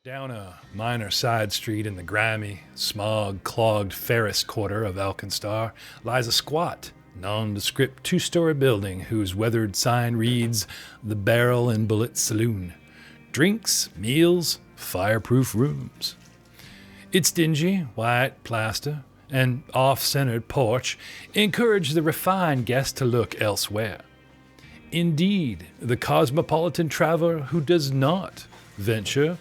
Down a minor side street in the grimy, smog-clogged Ferris quarter of AlkenStar lies a squat, nondescript two-story building whose weathered sign reads, "The Barrel and Bullet Saloon. Drinks, meals, fireproof rooms." Its dingy, white plaster and off-centered porch encourage the refined guest to look elsewhere. Indeed, the cosmopolitan traveler who does not venture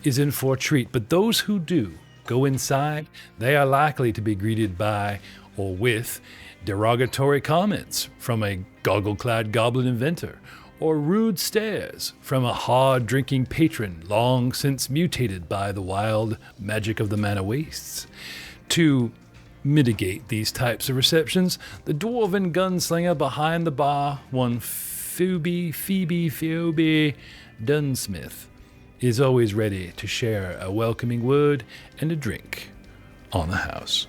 is in for a treat, but those who do go inside, they are likely to be greeted by or with derogatory comments from a goggle-clad goblin inventor, or rude stares from a hard-drinking patron long since mutated by the wild magic of the Mana Wastes. To mitigate these types of receptions, the dwarven gunslinger behind the bar, one Phoebe Dunsmith, is always ready to share a welcoming word and a drink on the house.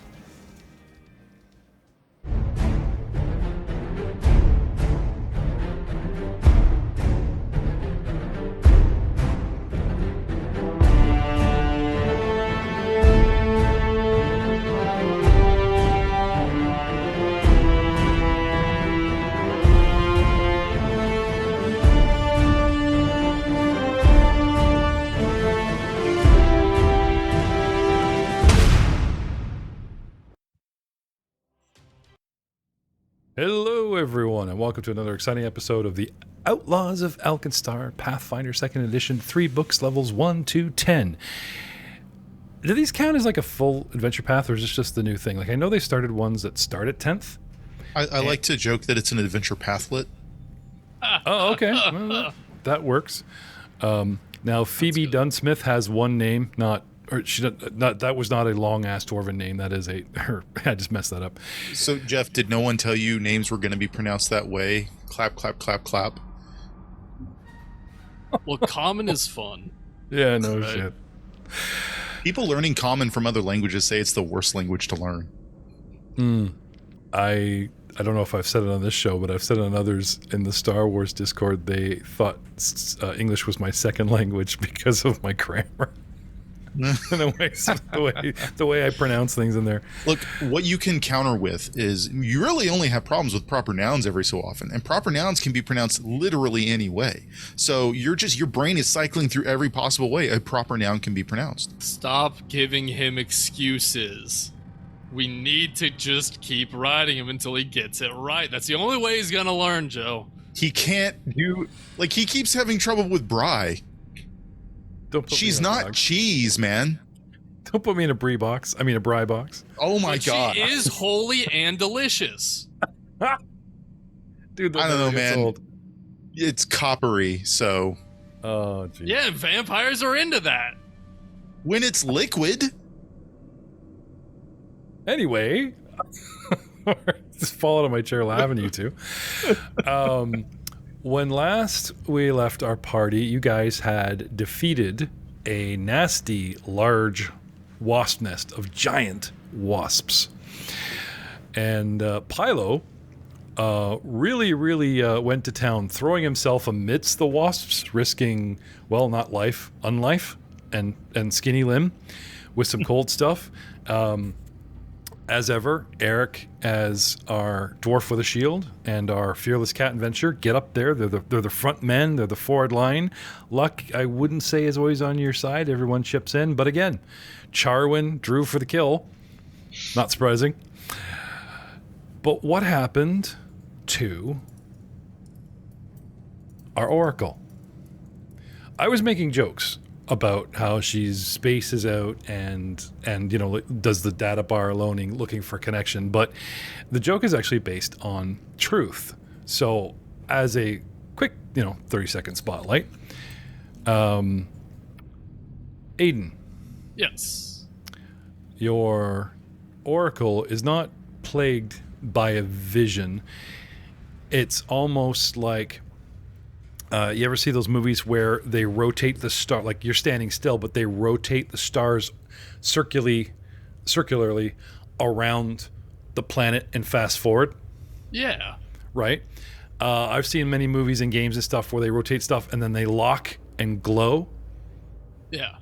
Hello, everyone, and welcome to another exciting episode of the Outlaws of AlkenStar Pathfinder 2nd Edition, 3 books, levels 1 to 10. Do these count as like a full adventure path, or is this just the new thing? Like, I know they started ones that start at 10th. I like to joke that it's an adventure pathlet. Oh, okay. Well, that works. Now, Phoebe Dunsmith has one name, that was not a long-ass dwarven name. That is I just messed that up. So, Jeff, did no one tell you names were going to be pronounced that way? Clap, clap, clap, clap. Well, common is fun. Yeah, no right? Shit. People learning common from other languages say it's the worst language to learn. I don't know if I've said it on this show, but I've said it on others in the Star Wars Discord. They thought English was my second language because of my grammar. the way I pronounce things in there. Look, what you can counter with is you really only have problems with proper nouns every so often, and proper nouns can be pronounced literally any way. So your brain is cycling through every possible way a proper noun can be pronounced. Stop giving him excuses. We need to just keep riding him until he gets it right. That's the only way he's gonna learn, Joe. He can't do, like, he keeps having trouble with Bry. She's not cheese, man. Don't put me in a brie box. I mean, a bry box. Oh my god. She is holy and delicious. Dude, I don't know, man. Old. It's coppery, so. Oh, geez. Yeah, vampires are into that. When it's liquid. Anyway, just fall out of my chair laughing at you two. When last we left our party, you guys had defeated a nasty, large wasp nest of giant wasps. And Pylo really went to town, throwing himself amidst the wasps, risking, well, not life, unlife, and skinny limb with some cold stuff. As ever, Eric, as our dwarf with a shield, and our fearless cat adventure get up there. They're the front men. They're the forward line. Luck, I wouldn't say, is always on your side. Everyone chips in. But again, Charwin drew for the kill. Not surprising. But what happened to our Oracle? I was making jokes about how she's spaces out and does the data bar loaning, looking for connection, but the joke is actually based on truth. So as a quick 30-second spotlight, Aiden. Yes. Your Oracle is not plagued by a vision. It's almost like you ever see those movies where they rotate the star, like you're standing still, but they rotate the stars circularly around the planet and fast forward? Yeah. Right? I've seen many movies and games and stuff where they rotate stuff and then they lock and glow. Yeah.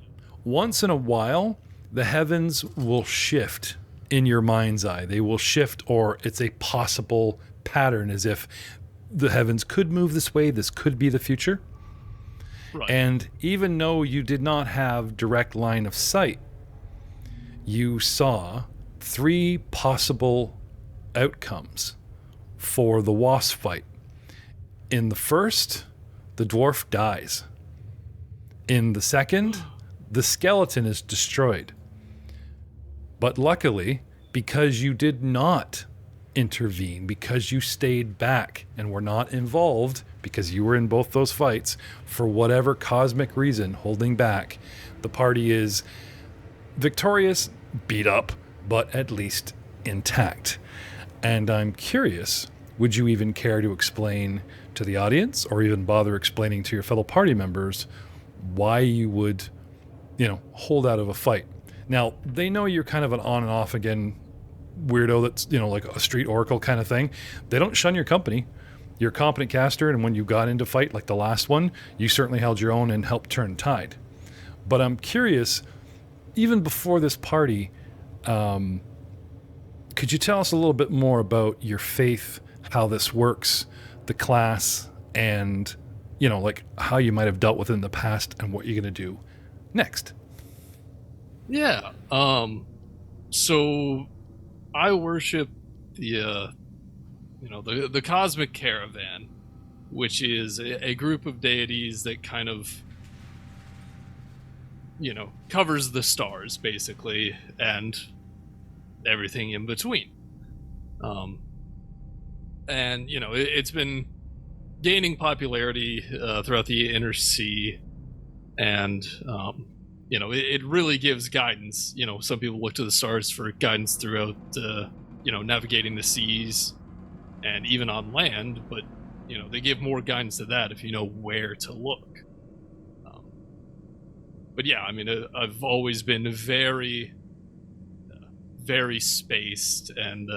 once in a while, the heavens will shift in your mind's eye. They will shift, or it's a possible pattern, as if the heavens could move this way. This could be the future. Right. And even though you did not have direct line of sight, you saw 3 possible outcomes for the wasp fight. In the first, the dwarf dies. In the second, the skeleton is destroyed. But luckily, because you did not intervene, because you stayed back and were not involved, because you were in both those fights, for whatever cosmic reason, holding back, the party is victorious, beat up, but at least intact. And I'm curious, would you even care to explain to the audience, or even bother explaining to your fellow party members, why you would, hold out of a fight? Now, they know you're kind of an on and off again weirdo that's, like a street oracle kind of thing. They don't shun your company. You're a competent caster, and when you got into fight, like the last one, you certainly held your own and helped turn tide. But I'm curious, even before this party, could you tell us a little bit more about your faith, how this works, the class, and, like how you might have dealt with it in the past and what you're going to do next? Yeah. So I worship the Cosmic Caravan, which is a group of deities that kind of, covers the stars, basically, and everything in between. And, it's been gaining popularity throughout the Inner Sea, and, it really gives guidance. Some people look to the stars for guidance throughout, navigating the seas and even on land, but, they give more guidance to that if you know where to look. But yeah, I've always been very, very spaced and,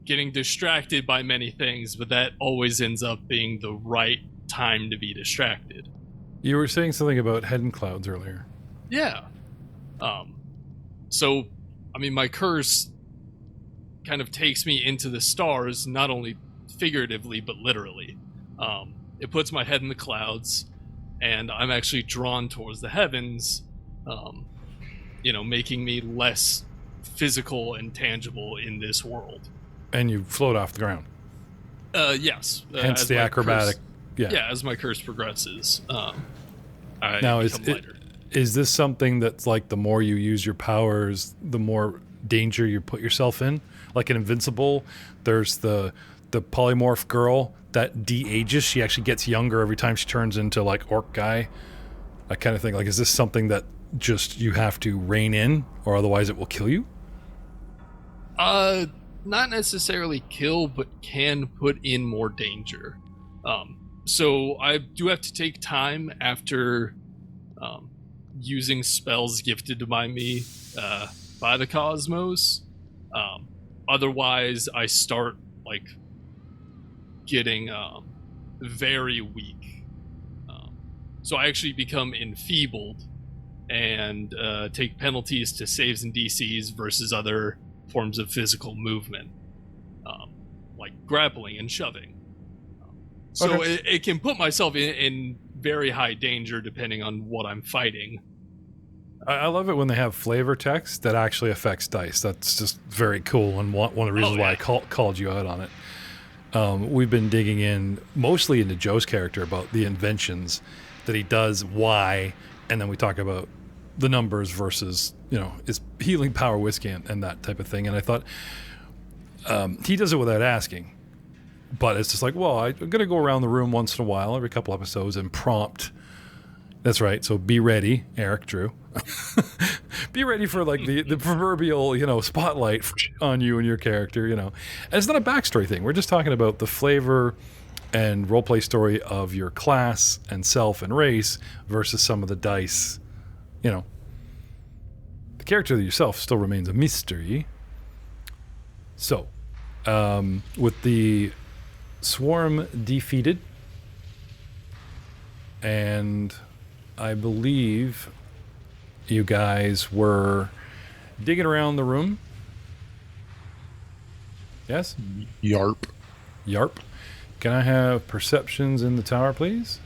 getting distracted by many things, but that always ends up being the right time to be distracted. You were saying something about head and clouds earlier. Yeah. So, my curse kind of takes me into the stars, not only figuratively, but literally. It puts my head in the clouds, and I'm actually drawn towards the heavens, making me less physical and tangible in this world. And you float off the ground. Yes. Hence the acrobatic. Yeah, as my curse progresses, I now become lighter. Is this something that's like the more you use your powers, the more danger you put yourself in? Like in Invincible, there's the polymorph girl that de-ages. She actually gets younger every time she turns into like orc guy. That kind of thing. Like, is this something that just you have to rein in, or otherwise it will kill you? Not necessarily kill, but can put in more danger. So I do have to take time after using spells gifted to me by the cosmos. Otherwise, I start getting very weak. So I actually become enfeebled and take penalties to saves and DCs versus other forms of physical movement, like grappling and shoving. So Okay. it can put myself in very high danger depending on what I'm fighting. I love it when they have flavor text that actually affects dice. That's just very cool, and one of the reasons why I called you out on it. We've been digging in mostly into Joe's character about the inventions that he does, why, and then we talk about the numbers versus, his healing power whiskey and that type of thing. And I thought he does it without asking. But it's just like, well, I'm going to go around the room once in a while, every couple episodes, and prompt. That's right. So be ready, Eric, Drew. Be ready for the proverbial, spotlight on you and your character, And it's not a backstory thing. We're just talking about the flavor and roleplay story of your class and self and race versus some of the dice. The character yourself still remains a mystery. So, with the swarm defeated, and I believe you guys were digging around the room. Yes? Yarp. Yarp. Can I have perceptions in the tower, please?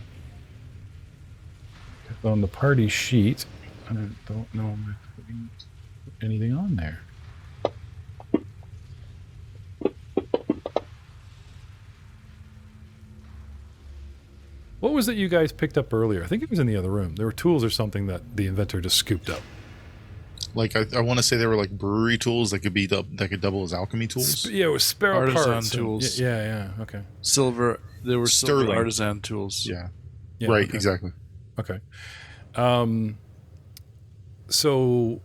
On the party sheet, I don't know if I'm putting anything on there. What was it you guys picked up earlier? I think it was in the other room. There were tools or something that the inventor just scooped up. Like I want to say they were like brewery tools that could double as alchemy tools. Yeah, it was spare Artisan parts. tools. Yeah, okay. Silver. There were silver Sterling. artisan tools. Yeah. Yeah, Right. okay. Exactly. Okay. So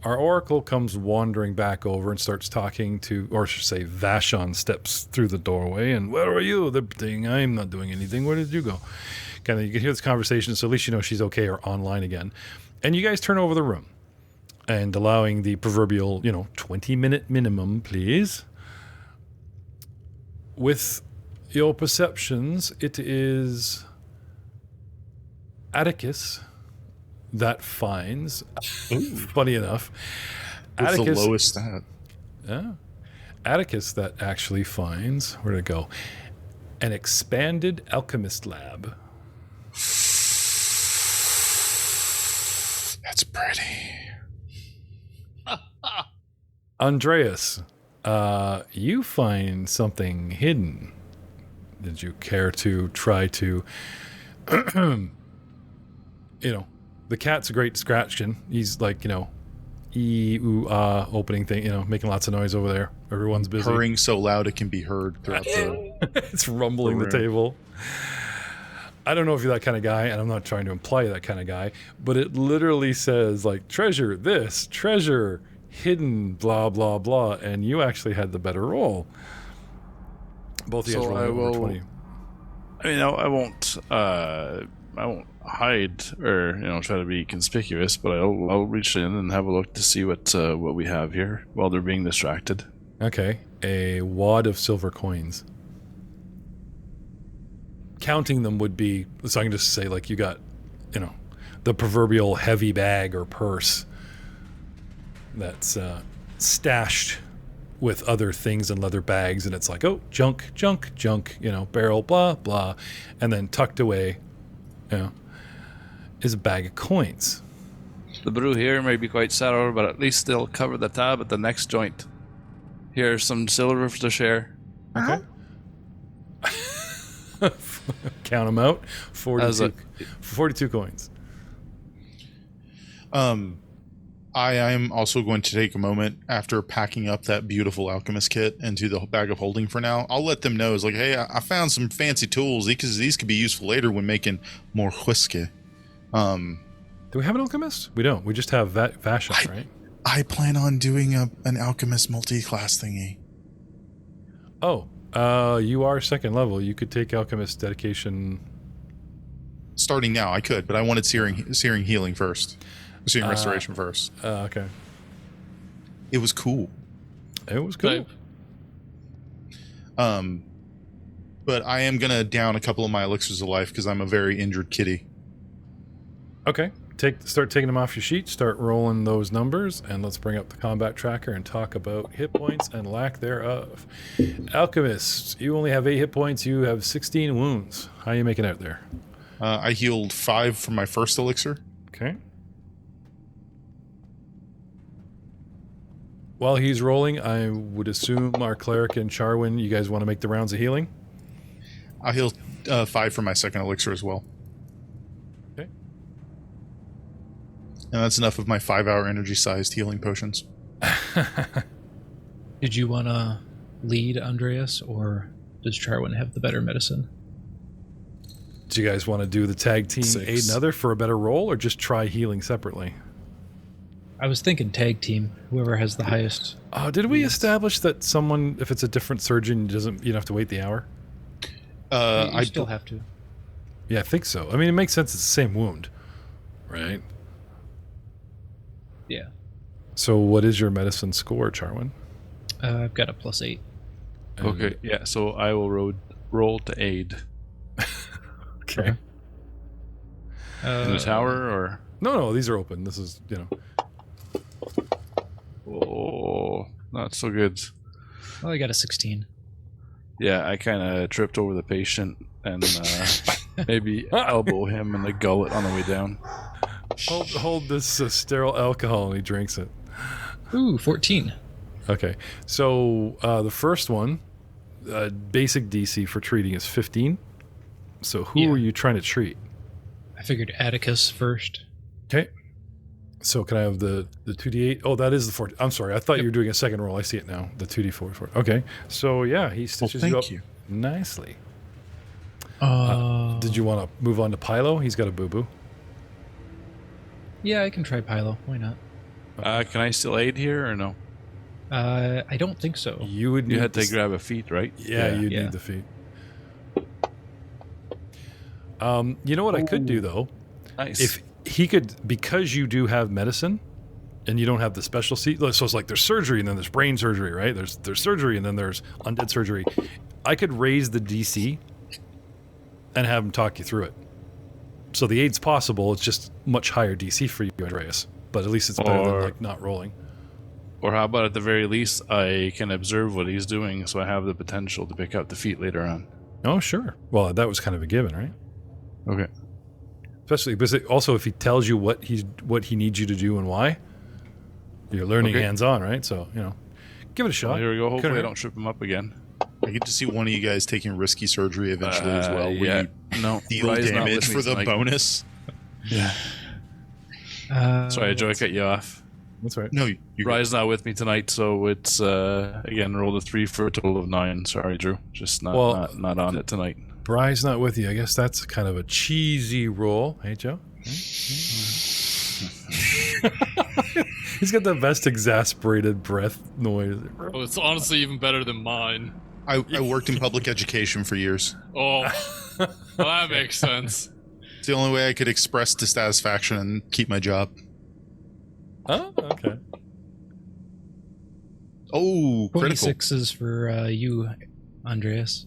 our oracle comes wandering back over and starts talking to, or I should say, Vashon steps through the doorway and, where are you? The thing, I'm not doing anything. Where did you go? Kind of, you can hear this conversation, so at least you know she's okay or online again. And you guys turn over the room and allowing the proverbial, 20-minute minimum, please. With your perceptions, it is Atticus that finds, funny enough, It's the lowest stat. Atticus that actually finds, where'd it go? An expanded alchemist lab. That's pretty. Andreas, you find something hidden. Did you care to try to, the cat's a great scratching. He's like, ee, ooh, ah, opening thing, making lots of noise over there. Everyone's busy. Purring so loud it can be heard throughout the... It's rumbling the room. table. I don't know if you're that kind of guy, and I'm not trying to imply that kind of guy, but it literally says, like, treasure this, treasure, hidden, blah, blah, blah, and you actually had the better roll. Both of you guys So rolled over 20. I mean, I won't hide or try to be conspicuous, but I'll reach in and have a look to see what we have here while they're being distracted. Okay, a wad of silver coins. Counting them would be, so I can just say, like, you got, the proverbial heavy bag or purse that's stashed with other things in leather bags, and it's like, oh, junk, barrel, blah, blah, and then tucked away, is a bag of coins. The brew here may be quite sour, but at least they'll cover the tab at the next joint. Here's some silver to share. Okay. Count them out. 42 coins. I am also going to take a moment after packing up that beautiful alchemist kit into the bag of holding for now. I'll let them know, it's like, hey, I found some fancy tools because these could be useful later when making more whiskey. Do we have an alchemist? We don't. We just have Vashon, right? I plan on doing an alchemist multi-class thingy. Oh, you are second level. You could take alchemist dedication. Starting now, I could, but I wanted searing healing first. Searing restoration first. Okay. It was cool. It was cool. But I am gonna down a couple of my elixirs of life because I'm a very injured kitty. Okay. Start taking them off your sheet. Start rolling those numbers, and let's bring up the combat tracker and talk about hit points and lack thereof. Alchemist, you only have 8 hit points. You have 16 wounds. How are you making out there? I healed 5 from my first elixir. Okay. While he's rolling, I would assume our cleric and Charwin, you guys want to make the rounds of healing? I healed 5 from my second elixir as well. Okay. And that's enough of my 5-hour energy-sized healing potions. Did you want to lead, Andreas, or does Charwin have the better medicine? Do you guys want to do the tag team 6. aid another for a better roll, or just try healing separately? I was thinking tag team. Whoever has the highest. Did we establish that someone, if it's a different surgeon, you don't have to wait the hour? You still have to. Yeah, I think so. I mean, it makes sense. It's the same wound, right? Yeah. So what is your medicine score, Charwin? I've got a +8. And- Okay, yeah, so I will roll to aid. Okay. In the tower, or? No, these are open. This is, Oh, not so good. Well, I got a 16. Yeah, I kind of tripped over the patient and maybe elbow him in the gullet on the way down. hold this sterile alcohol, and he drinks it. Ooh, 14. Okay, so the first one, basic DC for treating is 15. So who are you trying to treat? I figured Atticus first. Okay. So can I have the 2d8? Oh, that is the 4. I'm sorry. I thought you were doing a second roll. I see it now. The 2d4. Okay. So yeah, he stitches you up nicely. Did you want to move on to Pylo? He's got a boo-boo. Yeah, I can try Pylo. Why not? Can I still aid here or no? I don't think so. You would. You had to grab a feat, right? Yeah, you'd need the feat. You know what I could do though? Nice. If he could, because you do have medicine, and you don't have the special seat. So it's like there's surgery and then there's brain surgery, right? There's surgery and then there's undead surgery. I could raise the DC and have him talk you through it. So the aid's possible. It's just much higher DC for you, Andreas. But at least it's better than like not rolling. Or how about at the very least, I can observe what he's doing, so I have the potential to pick up the feat later on. Oh, sure. Well, that was kind of a given, right? Okay. Especially because also if he tells you what he needs you to do and why, you're learning hands-on, right? So give it a shot. Well, here we go. Hopefully, I don't trip him up again. I get to see one of you guys taking risky surgery eventually as well. Yeah. No, deal damage for the bonus. Yeah. Sorry, Joe, I cut you off. That's right. No, Rye's not with me tonight, so it's again rolled a 3 for a total of 9. Sorry, Drew, just not on it tonight. Bry's not with you. I guess that's kind of a cheesy roll. Hey, Joe. He's got the best exasperated breath noise. Oh, it's honestly even better than mine. I worked in public education for years. Oh, well, that makes sense. It's the only way I could express dissatisfaction and keep my job. Oh, okay. Oh, critical. 26s for you, Andreas.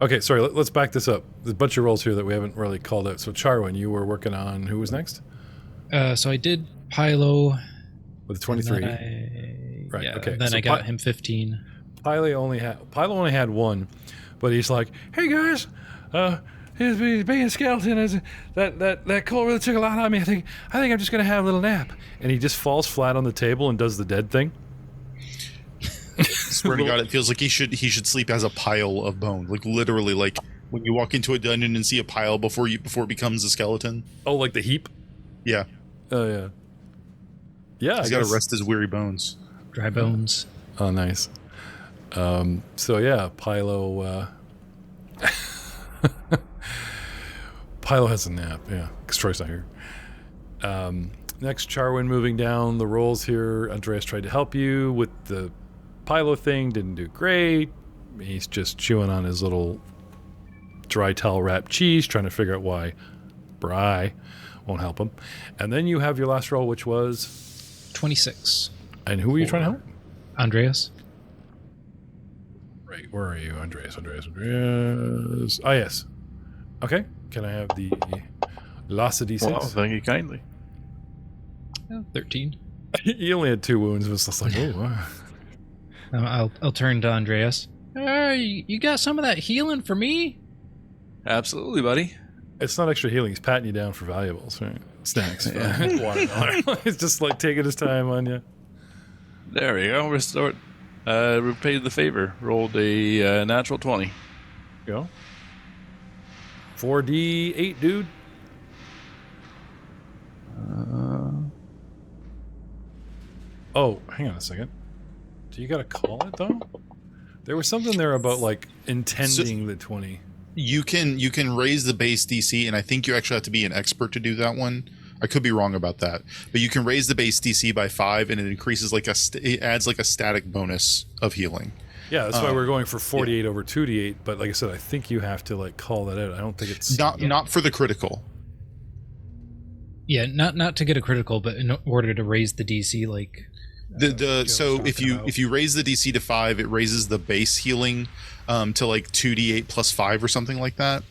Okay, sorry, let's back this up. There's a bunch of rolls here that we haven't really called out. So Charwin, you were working on, who was next? So I did Pylo. With 23. Right, okay. Then so I got him 15. Pylo only had 1, but he's like, hey guys, his being a skeleton, that cold really took a lot out of me. I think I'm just gonna have a little nap. And he just falls flat on the table and does the dead thing. Swear to God, it feels like he should sleep as a pile of bone. Like literally, like when you walk into a dungeon and see a pile before it becomes a skeleton. Oh, like the heap? Yeah. Oh yeah. Yeah. He's got to rest his weary bones. Dry bones. Oh, nice. So yeah, Pylo. Pylo has a nap. Yeah, because Troy's not here. Next, Charwin moving down the rolls here. Andreas tried to help you with the Pylo thing. Didn't do great. He's just chewing on his little dry towel wrapped cheese, trying to figure out why Bry won't help him. And then you have your last roll, which was 26. And who were you trying to help? Andreas. Right, where are you, Andreas? Ah, yes. Okay, can I have the loss of D6? Well, thank you kindly. 13. He only had 2 wounds. It was just like, oh. I'll turn to Andreas. You got some of that healing for me? Absolutely, buddy. It's not extra healing. He's patting you down for valuables, right? Snacks. Water. He's just like taking his time on you. There we go. Restored. Repaid the favor. Rolled a natural 20. Go. 4d8, dude. Oh, hang on a second. Do you gotta call it though? There was something there about like intending the 20. You can raise the base DC, and I think you actually have to be an expert to do that one. I could be wrong about that, but you can raise the base DC by 5, and it increases it adds like a static bonus of healing. Yeah, that's why we're going for 48 over 2d8. But like I said, I think you have to like call that out. I don't think it's not for the critical. Yeah, not to get a critical, but in order to raise the DC, like so if you raise the DC to 5, it raises the base healing to like 2d8 plus 5 or something like that.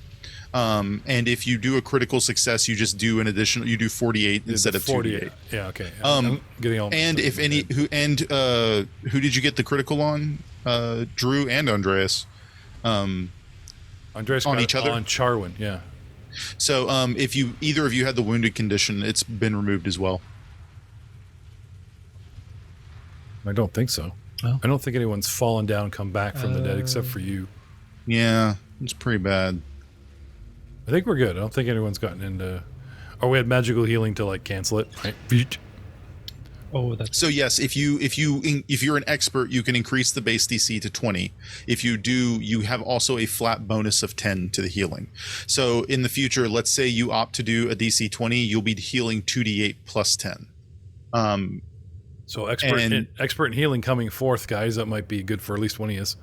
And if you do a critical success, you just do you do 48 instead of 48. 2d8. Yeah, okay. I'm getting all And if any who did you get the critical on? Drew and Andreas. Andreas on got each it other? on Charwin, yeah. So if either of you had the wounded condition, it's been removed as well. I don't think so. Oh. I don't think anyone's fallen down, come back from the dead, except for you. Yeah, it's pretty bad. I think we're good. I don't think anyone's gotten into... Or we had magical healing to, like, cancel it, right? Oh, that's So yes, if you're an expert, you can increase the base DC to 20. If you do, you have also a flat bonus of 10 to the healing. So in the future, let's say you opt to do a DC 20, you'll be healing 2d8 plus 10. So expert in healing coming forth, guys. That might be good for at least one of us.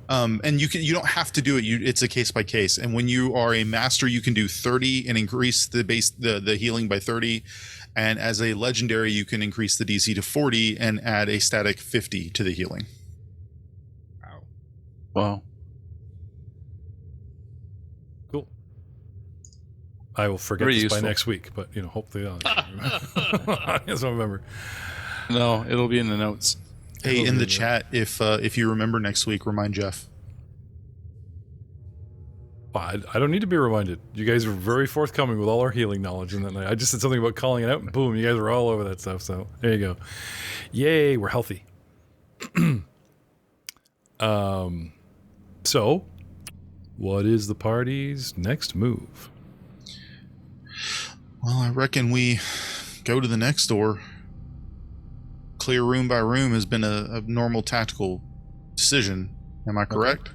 And you don't have to do it. It's a case by case. And when you are a master, you can do 30 and increase the healing by 30. And as a legendary, you can increase the DC to 40 and add a static 50 to the healing. Wow. Cool. I will forget Very this useful. by next week, but hopefully I'll just remember. No, it'll be in the notes. Hey, in the chat, if you remember next week, remind Jeff. I don't need to be reminded. You guys were very forthcoming with all our healing knowledge, and then I just said something about calling it out, and boom, you guys were all over that stuff. So there you go. Yay, we're healthy. So, what is the party's next move? Well, I reckon we go to the next door. Clear room by room has been a normal tactical decision. Am I correct?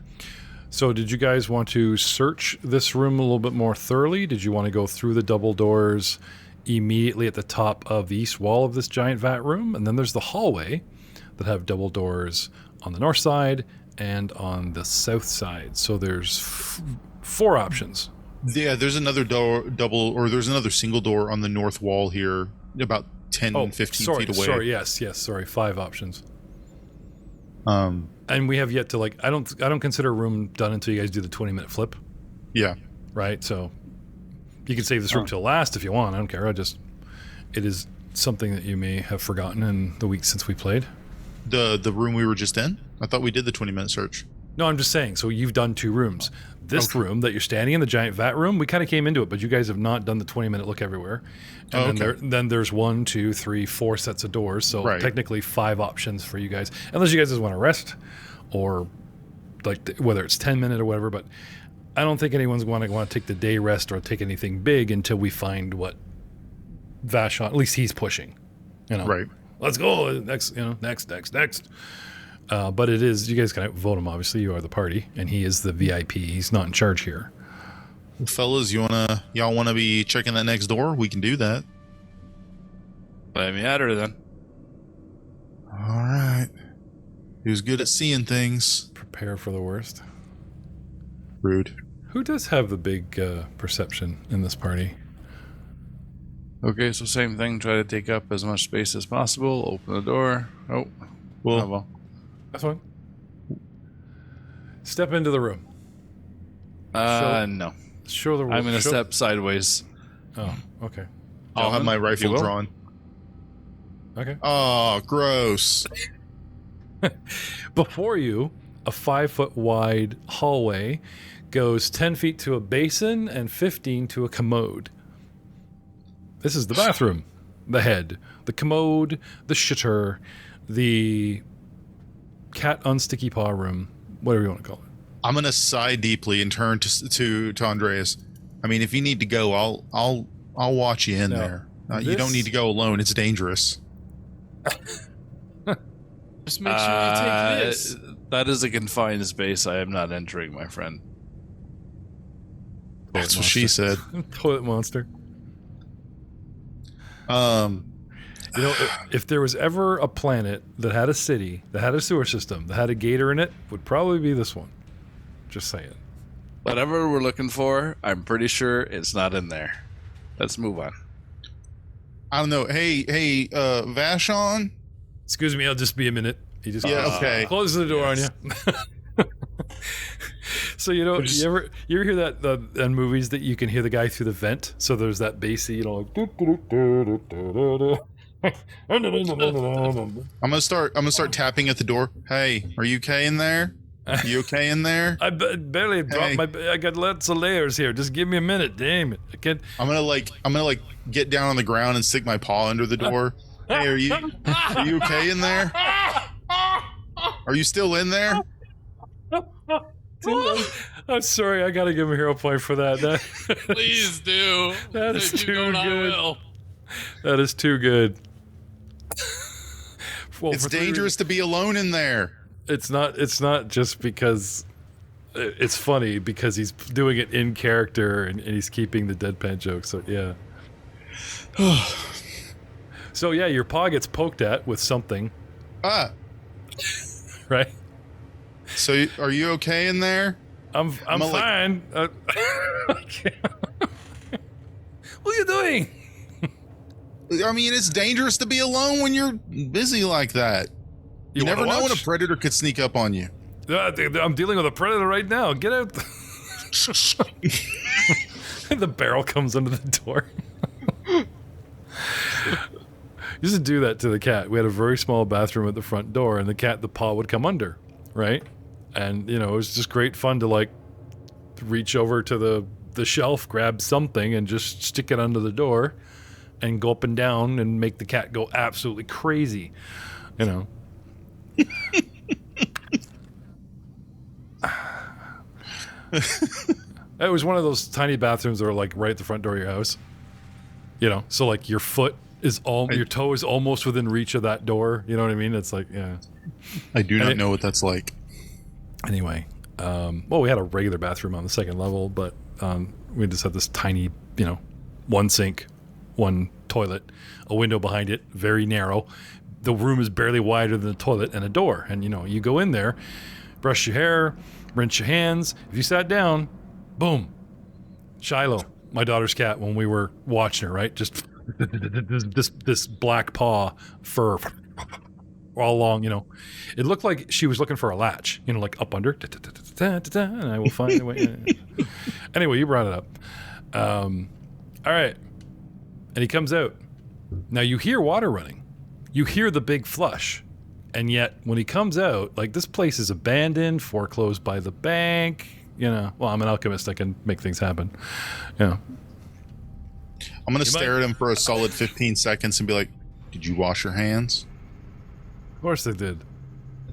So did you guys want to search this room a little bit more thoroughly? Did you want to go through the double doors immediately at the top of the east wall of this giant vat room? And then there's the hallway that have double doors on the north side and on the south side. So there's 4 options. Yeah, there's another there's another single door on the north wall here, about 10, 15 feet away. Sorry, 5 options. And we have yet to I don't consider a room done until you guys do the 20-minute flip, Yeah. right? So you can save this room till last if you want. I don't care. It is something that you may have forgotten in the week since we played. The room we were just in? I thought we did the 20-minute search. No, I'm just saying. So you've done 2 rooms. This room that you're standing in, the giant vat room, we kind of came into it, but you guys have not done the 20-minute look everywhere. And then there's 1, 2, 3, 4 sets of doors. So technically 5 options for you guys, unless you guys just want to rest, or whether it's 10-minute or whatever. But I don't think anyone's going to want to take the day rest or take anything big until we find what Vashon, at least he's pushing. Right. Let's go next. Next. But it is, you guys can vote him, obviously. You are the party, and he is the VIP. He's not in charge here. Well, fellas, y'all wanna be checking that next door? We can do that. Let me at her then. All right. Who's good at seeing things? Prepare for the worst. Rude. Who does have the big perception in this party? Okay, so same thing. Try to take up as much space as possible. Open the door. Oh, well. That's fine. Step into the room. No. Show the room. I'm going to step sideways. Oh, okay. I'll have my rifle drawn. Okay. Oh, gross. Before you, a 5-foot wide hallway goes 10 feet to a basin and 15 to a commode. This is the bathroom. The head. The commode. The shitter. The cat unsticky paw room. Whatever you want to call it. I'm gonna sigh deeply and turn to Andreas. I mean, if you need to go, I'll watch you in there. You don't need to go alone. It's dangerous. Just make sure you take this. That is a confined space. I am not entering, my friend. That's what she said. Toilet monster. If there was ever a planet that had a city, that had a sewer system, that had a gator in it, would probably be this one. Just saying. Whatever we're looking for, I'm pretty sure it's not in there. Let's move on. I don't know. Hey, Vashon? Excuse me, I'll just be a minute. He just okay. closes the door on you. So you ever hear that in movies that you can hear the guy through the vent? So there's that bassy, like I'm gonna start tapping at the door. Hey, are you okay in there? You okay in there? I barely dropped I got lots of layers here. Just give me a minute, damn it. I can't. I'm gonna get down on the ground and stick my paw under the door. Hey, are you okay in there? Are you still in there? I'm sorry, I gotta give him a hero point for that. Please do. That is If you too don't, I good. will. That is too good. Well, It's for dangerous to be alone in there. It's not just because it's funny, because he's doing it in character and he's keeping the deadpan joke. So yeah. So yeah, your paw gets poked at with something, right? So are you okay in there? I'm fine. What are you doing? I mean, it's dangerous to be alone when you're busy like that. You never know when a predator could sneak up on you. I'm dealing with a predator right now. Get out. The barrel comes under the door. Used to do that to the cat. We had a very small bathroom at the front door, and the paw would come under, right? And, it was just great fun to, like, reach over to the shelf, grab something, and just stick it under the door, and go up and down, and make the cat go absolutely crazy, It was one of those tiny bathrooms that are, like, right at the front door of your house. So, like, your foot is your toe is almost within reach of that door. You know what I mean? It's like, yeah. I do not know what that's like. Anyway, we had a regular bathroom on the second level, but we just had this tiny, one sink, one toilet, a window behind it, very narrow. The room is barely wider than the toilet, and a door. And, you go in there, brush your hair, rinse your hands. If you sat down, boom, Shiloh, my daughter's cat, when we were watching her, right? Just this black paw fur all along, It looked like she was looking for a latch, like up under. And I will find a way. Anyway, you brought it up. All right. And he comes out. Now you hear water running. You hear the big flush. And yet when he comes out, like, this place is abandoned, foreclosed by the bank. Well, I'm an alchemist. I can make things happen. I'm going to stare at him for a solid 15 seconds and be like, did you wash your hands? Of course they did.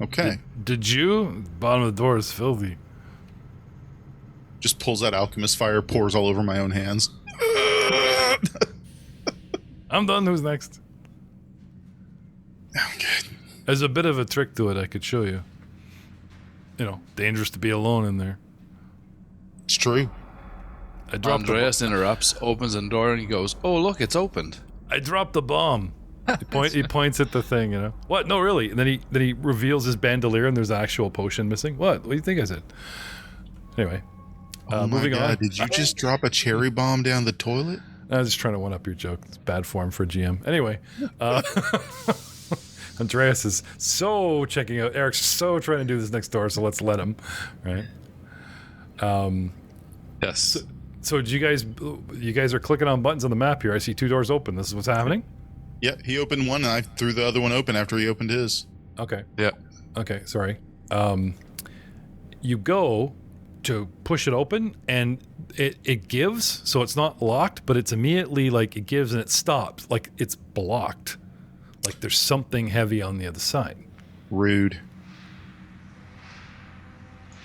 Okay. Did you? The bottom of the door is filthy. Just pulls out alchemist fire, pours all over my own hands. I'm done. Who's next? I'm good. There's a bit of a trick to it I could show you. Dangerous to be alone in there. It's true. Andreas interrupts, opens the door, and he goes, "Oh, look, it's opened." I dropped the bomb. He points at the thing, What? No, really. And then he reveals his bandolier, and there's an actual potion missing. What do you think I said? Anyway, moving on. Did you just drop a cherry bomb down the toilet? I was just trying to one up your joke. It's bad form for a GM. Anyway, Andreas is so checking out. Eric's so trying to do this next door, so let's let him. Right? Yes. So you guys are clicking on buttons on the map here. I see 2 doors open. This is what's happening? Yeah, he opened one and I threw the other one open after he opened his. Okay. Yeah. Okay, sorry. You go to push it open and it gives, so it's not locked, but it's immediately like it gives and it stops. Like it's blocked. Like there's something heavy on the other side. Rude.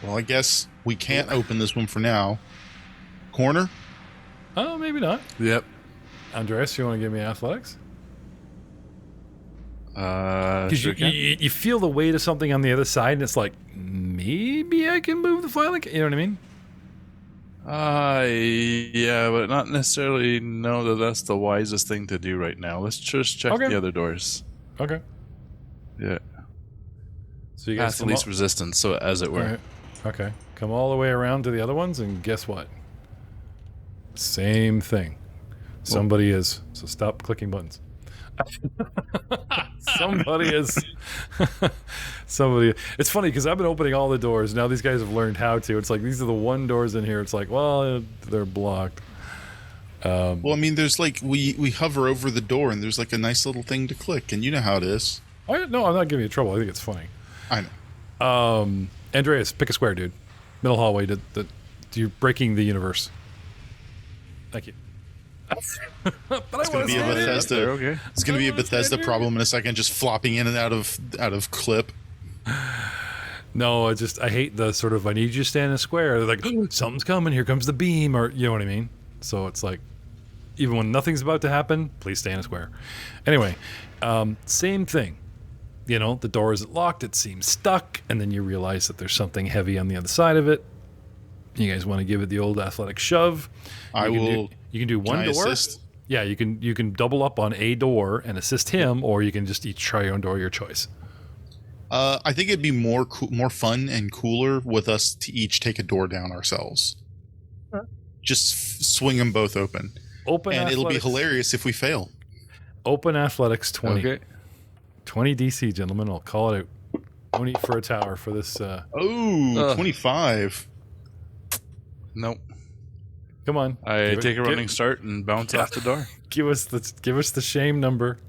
Well, I guess we can't open this one for now. Corner? Oh, maybe not. Yep. Andreas, you want to give me athletics? Because Because you feel the weight of something on the other side, and it's like, maybe I can move the file. You know what I mean? Yeah, but not necessarily know that that's the wisest thing to do right now. Let's just check Okay. the other doors. Okay. Yeah. So you guys Path of least resistance, so as it were. All right. Okay. Come all the way around to the other ones, and guess what? Same thing. Somebody is. So stop clicking buttons. Somebody is. Somebody. It's funny because I've been opening all the doors. Now these guys have learned how to. It's like these are the one doors in here. It's like, well, they're blocked. Well, I mean, there's like we hover over the door, and there's like a nice little thing to click, and you know how it is. No, I'm not giving you trouble. I think it's funny. I know. Andreas, pick a square, dude. Middle hallway. You're breaking the universe. Thank you. It's going to be a Bethesda. Okay. It's going to be a Bethesda problem in a second, just flopping in and out of clip. No, I hate the sort of I need you to stand in a square. They're like, oh, something's coming. Here comes the beam, or you know what I mean. So it's like, even when nothing's about to happen, please stay in a square. Anyway, same thing. You know, the door isn't locked. It seems stuck, and then you realize that there's something heavy on the other side of it. You guys want to give it the old athletic shove? You can do one door. Assist? Yeah, you can double up on a door and assist him, or you can just each try your own door, your choice. I think it'd be more fun and cooler with us to each take a door down ourselves. Huh. Just swing them both open. And it'll be hilarious if we fail. Open athletics 20. Okay. 20 DC, gentlemen. I'll call it out. Don't eat for a tower for this. 25. Nope. Come on. I take a running start and bounce off the door. Give us the shame number.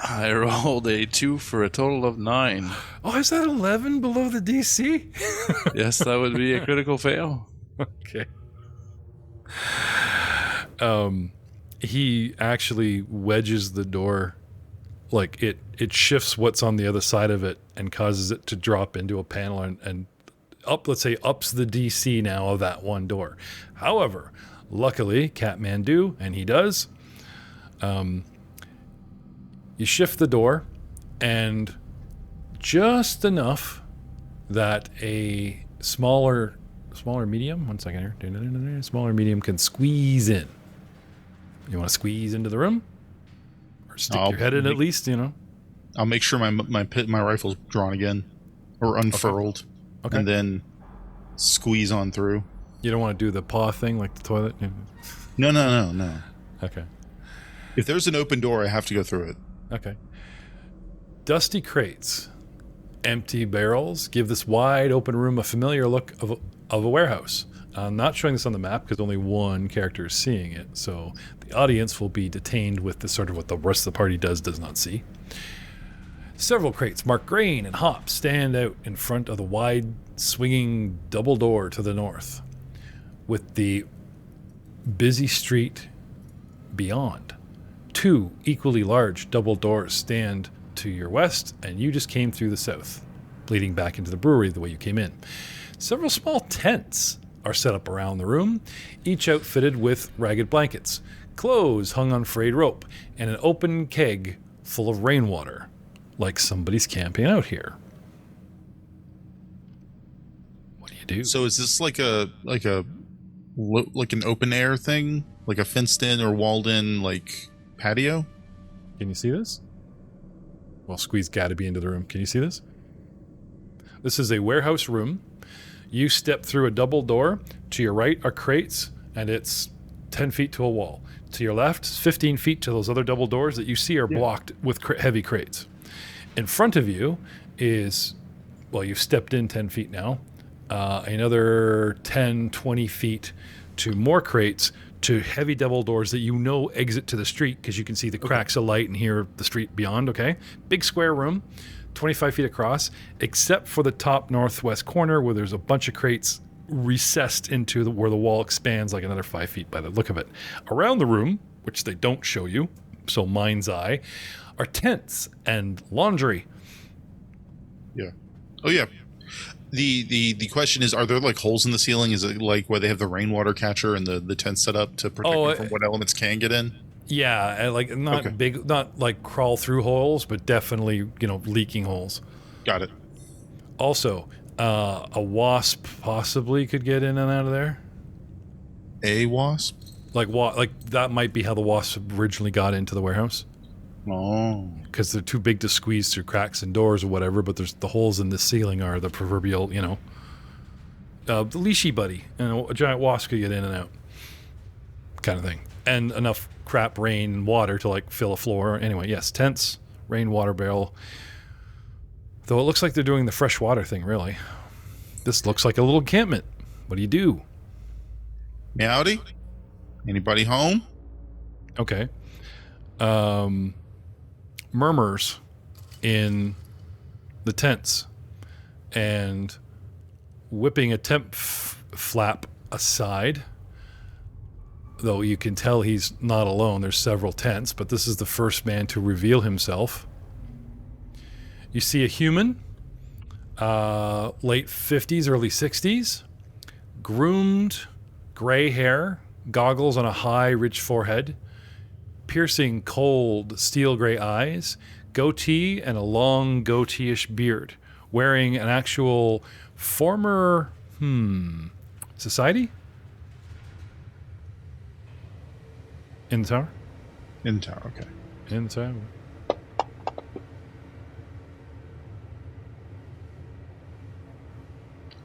I rolled a 2 for a total of 9. Oh, is that 11 below the DC? Yes, that would be a critical fail. Okay. He actually wedges the door, like it shifts what's on the other side of it and causes it to drop into a panel and ups the DC now of that one door. However, luckily, Catmandu, and he does, you shift the door, and just enough that a smaller medium, one second here, smaller medium can squeeze in. You want to squeeze into the room? Or stick your head in at least, you know? I'll make sure my rifle's drawn again, or unfurled, okay. And then squeeze on through. You don't want to do the paw thing like the toilet? No. Okay. If there's an open door, I have to go through it. Okay. Dusty crates, empty barrels give this wide open room a familiar look of a warehouse. I'm not showing this on the map because only one character is seeing it, so the audience will be detained with the sort of what the rest of the party does not see. Several crates marked grain and hops stand out in front of the wide, swinging double door to the north, with the busy street beyond. 2 equally large double doors stand to your west, and you just came through the south, leading back into the brewery the way you came in. Several small tents are set up around the room, each outfitted with ragged blankets, clothes hung on frayed rope, and an open keg full of rainwater, like somebody's camping out here. What do you do? So is this like an open air thing, like a fenced in or walled in like patio? Can you see this? Well, Squeeze gotta be into the room. Can you see this? This is a warehouse room. You step through a double door. To your right are crates, and it's 10 feet to a wall. To your left, 15 feet to those other double doors that you see are blocked with heavy crates. In front of you is, well, you've stepped in 10 feet now, another 10, 20 feet to more crates, to heavy double doors that you know exit to the street because you can see the cracks of light and hear the street beyond, okay? Big square room, 25 feet across, except for the top northwest corner where there's a bunch of crates recessed into where the wall expands like another 5 feet by the look of it. Around the room, which they don't show you, so mind's eye, are tents and laundry. Yeah. Oh, yeah. The question is, are there like holes in the ceiling? Is it like where they have the rainwater catcher and the tent set up to protect them from what elements can get in? Yeah, like not big, not like crawl through holes, but definitely, leaking holes. Got it. Also, a wasp possibly could get in and out of there. A wasp? Like that might be how the wasp originally got into the warehouse. Oh. Because they're too big to squeeze through cracks and doors or whatever, but there's the holes in the ceiling are the proverbial, the leashy buddy, and a giant wasp could get in and out. kind of thing. And enough crap rain and water to like fill a floor. Anyway, yes, tents, rainwater barrel. Though it looks like they're doing the fresh water thing, really. This looks like a little encampment. What do you do? Meowdy? Anybody home? Okay. Murmurs in the tents and whipping a tent flap aside, though you can tell he's not alone. There's several tents, but this is the first man to reveal himself. You see a human, late 50s, early 60s, groomed, gray hair, goggles on a high, rich forehead, piercing, cold, steel gray eyes, goatee, and a long goatee-ish beard, wearing an actual former, society? In the tower? In the tower, okay. In the tower.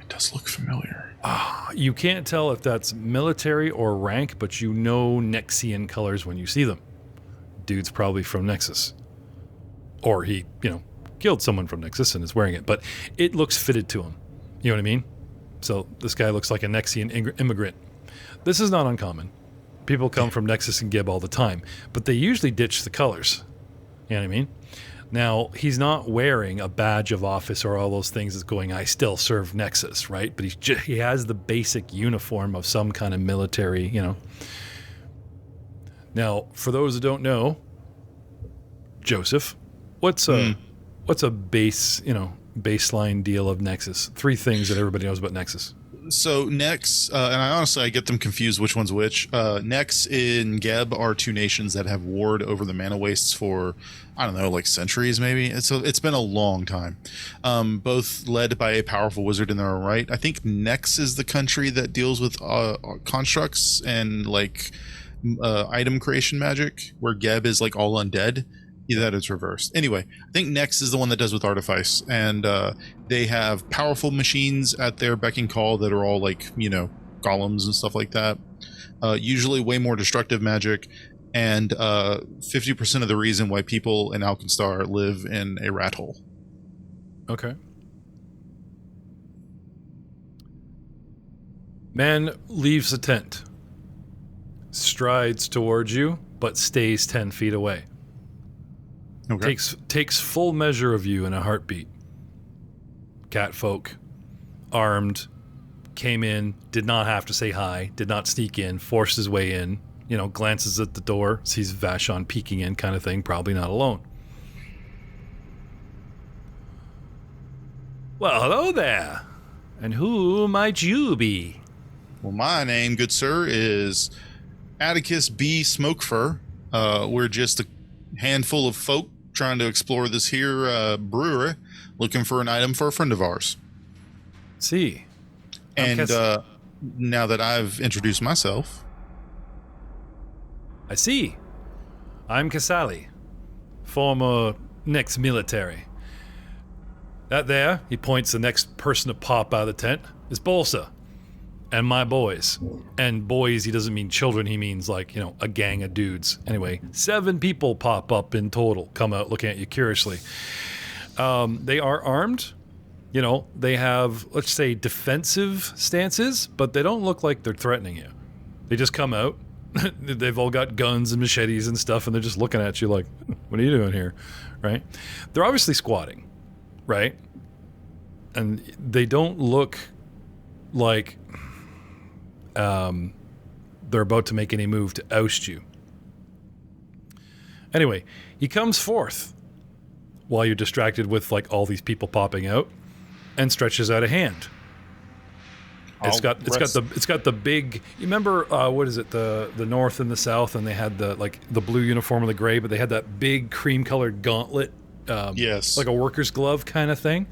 It does look familiar. You can't tell if that's military or rank, but you know Nexian colors when you see them. Dude's probably from Nexus. Or he, killed someone from Nexus and is wearing it, but it looks fitted to him. You know what I mean? So this guy looks like a Nexian immigrant. This is not uncommon. People come from Nexus and Gib all the time, but they usually ditch the colors. You know what I mean? Now, he's not wearing a badge of office or all those things that's going, I still serve Nexus, right? But he has the basic uniform of some kind of military, Now, for those who don't know, Joeseph, what's a baseline deal of Nexus? 3 things that everybody knows about Nexus. So Nex, and I get them confused which one's which. Nex and Geb are 2 nations that have warred over the mana wastes for, I don't know, like centuries maybe. It's been a long time. Both led by a powerful wizard in their own right. I think Nex is the country that deals with constructs and like item creation magic, where Geb is like all undead. Either that it's reversed. Anyway, I think Nex is the one that does with Artifice, and they have powerful machines at their beck and call that are all like, golems and stuff like that. Usually way more destructive magic, and 50% of the reason why people in AlkenStar live in a rat hole. Okay. Man leaves the tent, strides towards you, but stays 10 feet away. Okay. Takes full measure of you in a heartbeat. Catfolk, armed, came in, did not have to say hi, did not sneak in, forced his way in, glances at the door, sees Vashon peeking in kind of thing, probably not alone. Well, hello there. And who might you be? Well, my name, good sir, is Atticus B. Smokefur. We're just a handful of folk trying to explore this here brewery, looking for an item for a friend of ours. See. And now that I've introduced myself... I see. I'm Casali, former Nex military. That there, he points the next person to pop out of the tent, is Bolsa. And my boys. And boys, he doesn't mean children, he means like, a gang of dudes. Anyway, 7 people pop up in total, come out looking at you curiously. They are armed. They have, let's say, defensive stances, but they don't look like they're threatening you. They just come out. They've all got guns and machetes and stuff, and they're just looking at you like, what are you doing here? Right? They're obviously squatting, right? And they don't look like they're about to make any move to oust you. Anyway, he comes forth while you're distracted with like all these people popping out, and stretches out a hand. It's got the big. You remember what is it? The North and the South, and they had the blue uniform and the gray, but they had that big cream colored gauntlet. Yes, like a worker's glove kind of thing.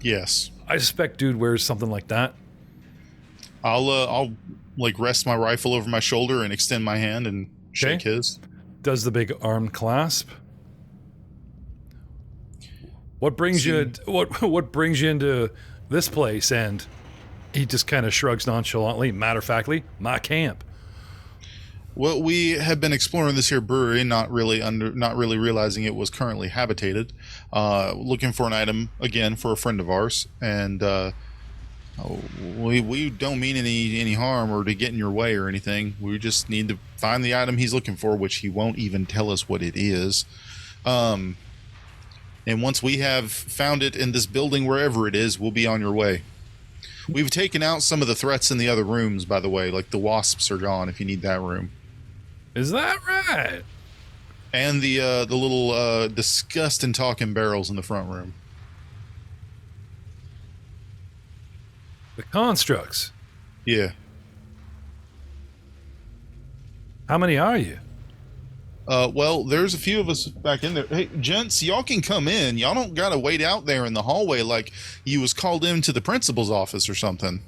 Yes, I suspect dude wears something like that. I'll like rest my rifle over my shoulder and extend my hand and shake his. Does the big arm clasp? What brings you? What brings you into this place? And he just kind of shrugs nonchalantly, matter-of-factly, my camp. Well, we had been exploring this here brewery, not really realizing it was currently habitated. Looking for an item again for a friend of ours, and we don't mean any harm or to get in your way or anything. We just need to find the item he's looking for, which he won't even tell us what it is. And once we have found it in this building, wherever it is, we'll be on your way. We've taken out some of the threats in the other rooms, by the way, like the wasps are gone if you need that room. Is that right? And the little disgusting talking barrels in the front room. The constructs. Yeah. How many are you? Well, there's a few of us back in there. Hey, gents, y'all can come in. Y'all don't gotta wait out there in the hallway like you was called into the principal's office or something.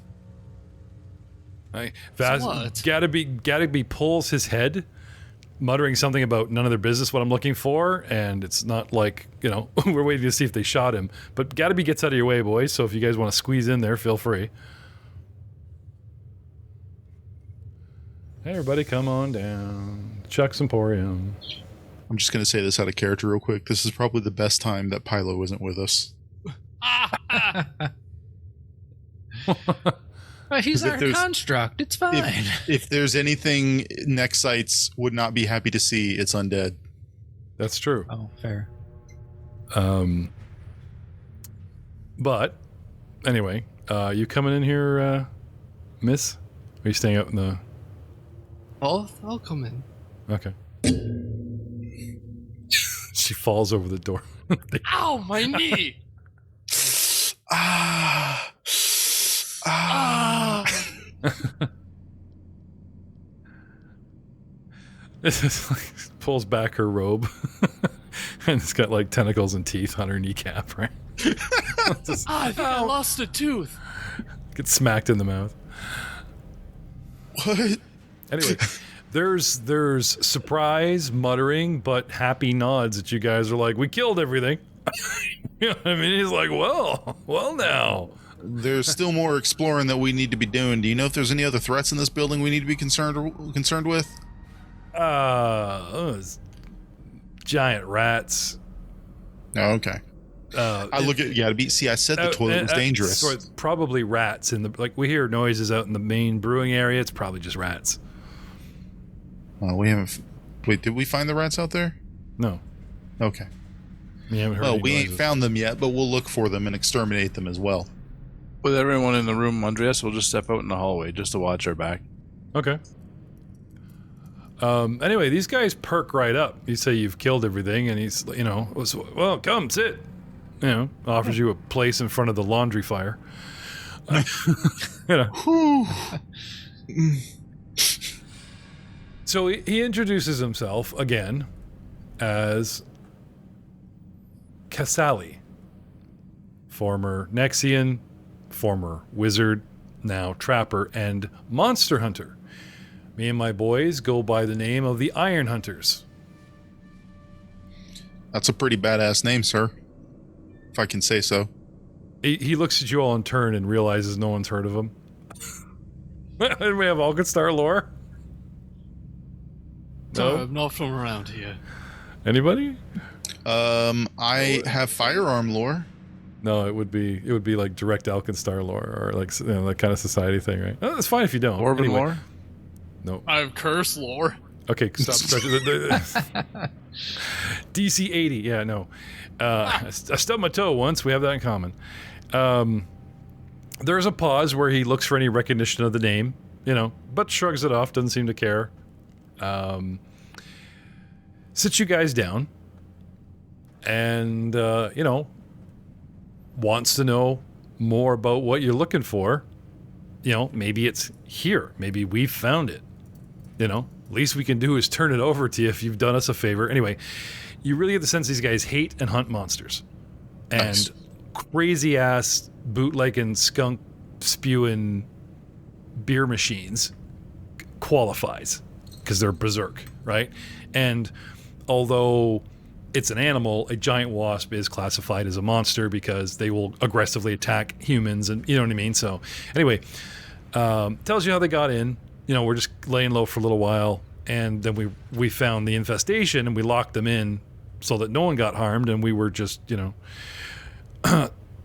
Right. What? Gotta be pulls his head, muttering something about none of their business what I'm looking for, and it's not like, we're waiting to see if they shot him. But Gattaby gets out of your way, boys, so if you guys want to squeeze in there, feel free. Hey, everybody, come on down. Chuck's Emporium. I'm just gonna say this out of character real quick. This is probably the best time that Pylo isn't with us. Well, he's our there's- construct. It's fine. If there's anything next sites would not be happy to see, it's undead. That's true. Oh, fair. But anyway, you coming in here, miss? Are you staying out in the... I'll come in. Okay. She falls over the door. Ow, my knee! Ah. This is like, pulls back her robe. And it's got like tentacles and teeth on her kneecap, right? Just, I think I lost a tooth. gets smacked in the mouth. What? Anyway, there's surprise, muttering, but happy nods that you guys are like, we killed everything. You know what I mean? He's like, well now. There's still more exploring that we need to be doing. Do you know if there's any other threats in this building we need to be concerned with? Giant rats. Oh, okay. I look at see. I said the toilet was dangerous. So it's probably rats in the we hear noises out in the main brewing area. It's probably just rats. We haven't. Wait, did we find the rats out there? No, Okay. you haven't heard. Well, any we ain't noises. found them yet, but we'll look for them and exterminate them as well. With everyone in the room, Andreas will just step out in the hallway just to watch our back. Okay. Anyway, these guys perk right up. You say you've killed everything, and he's, well, come sit. Offers you a place in front of the laundry fire. So he introduces himself again as Casali, former Nexian, former wizard, now trapper, and monster hunter. Me and my boys go by the name of the Iron Hunters. That's a pretty badass name, sir. If I can say so. He looks at you all in turn and realizes no one's heard of him. And we have AlkenStar lore. No, No? I'm not from around here. Anybody? I have firearm lore. No, it would be like direct AlkenStar lore or like that kind of society thing, right? Oh, it's fine if you don't. Orban Anyway. lore? No. I have curse lore. Okay, stop. DC 80. Yeah, no. I stubbed my toe once. We have that in common. There's a pause where he looks for any recognition of the name, but shrugs it off. Doesn't seem to care. Sits you guys down, and wants to know more about what you're looking for. Maybe it's here. Maybe we found it. Least we can do is turn it over to you if you've done us a favor. Anyway, you really get the sense these guys hate and hunt monsters. And Nice. crazy ass bootlegging, skunk spewing beer machines qualifies because they're berserk, right? And although it's an animal, a giant wasp is classified as a monster because they will aggressively attack humans, and you know what I mean? So anyway, tells you how they got in. We're just laying low for a little while. And then we found the infestation and we locked them in so that no one got harmed, and we were just,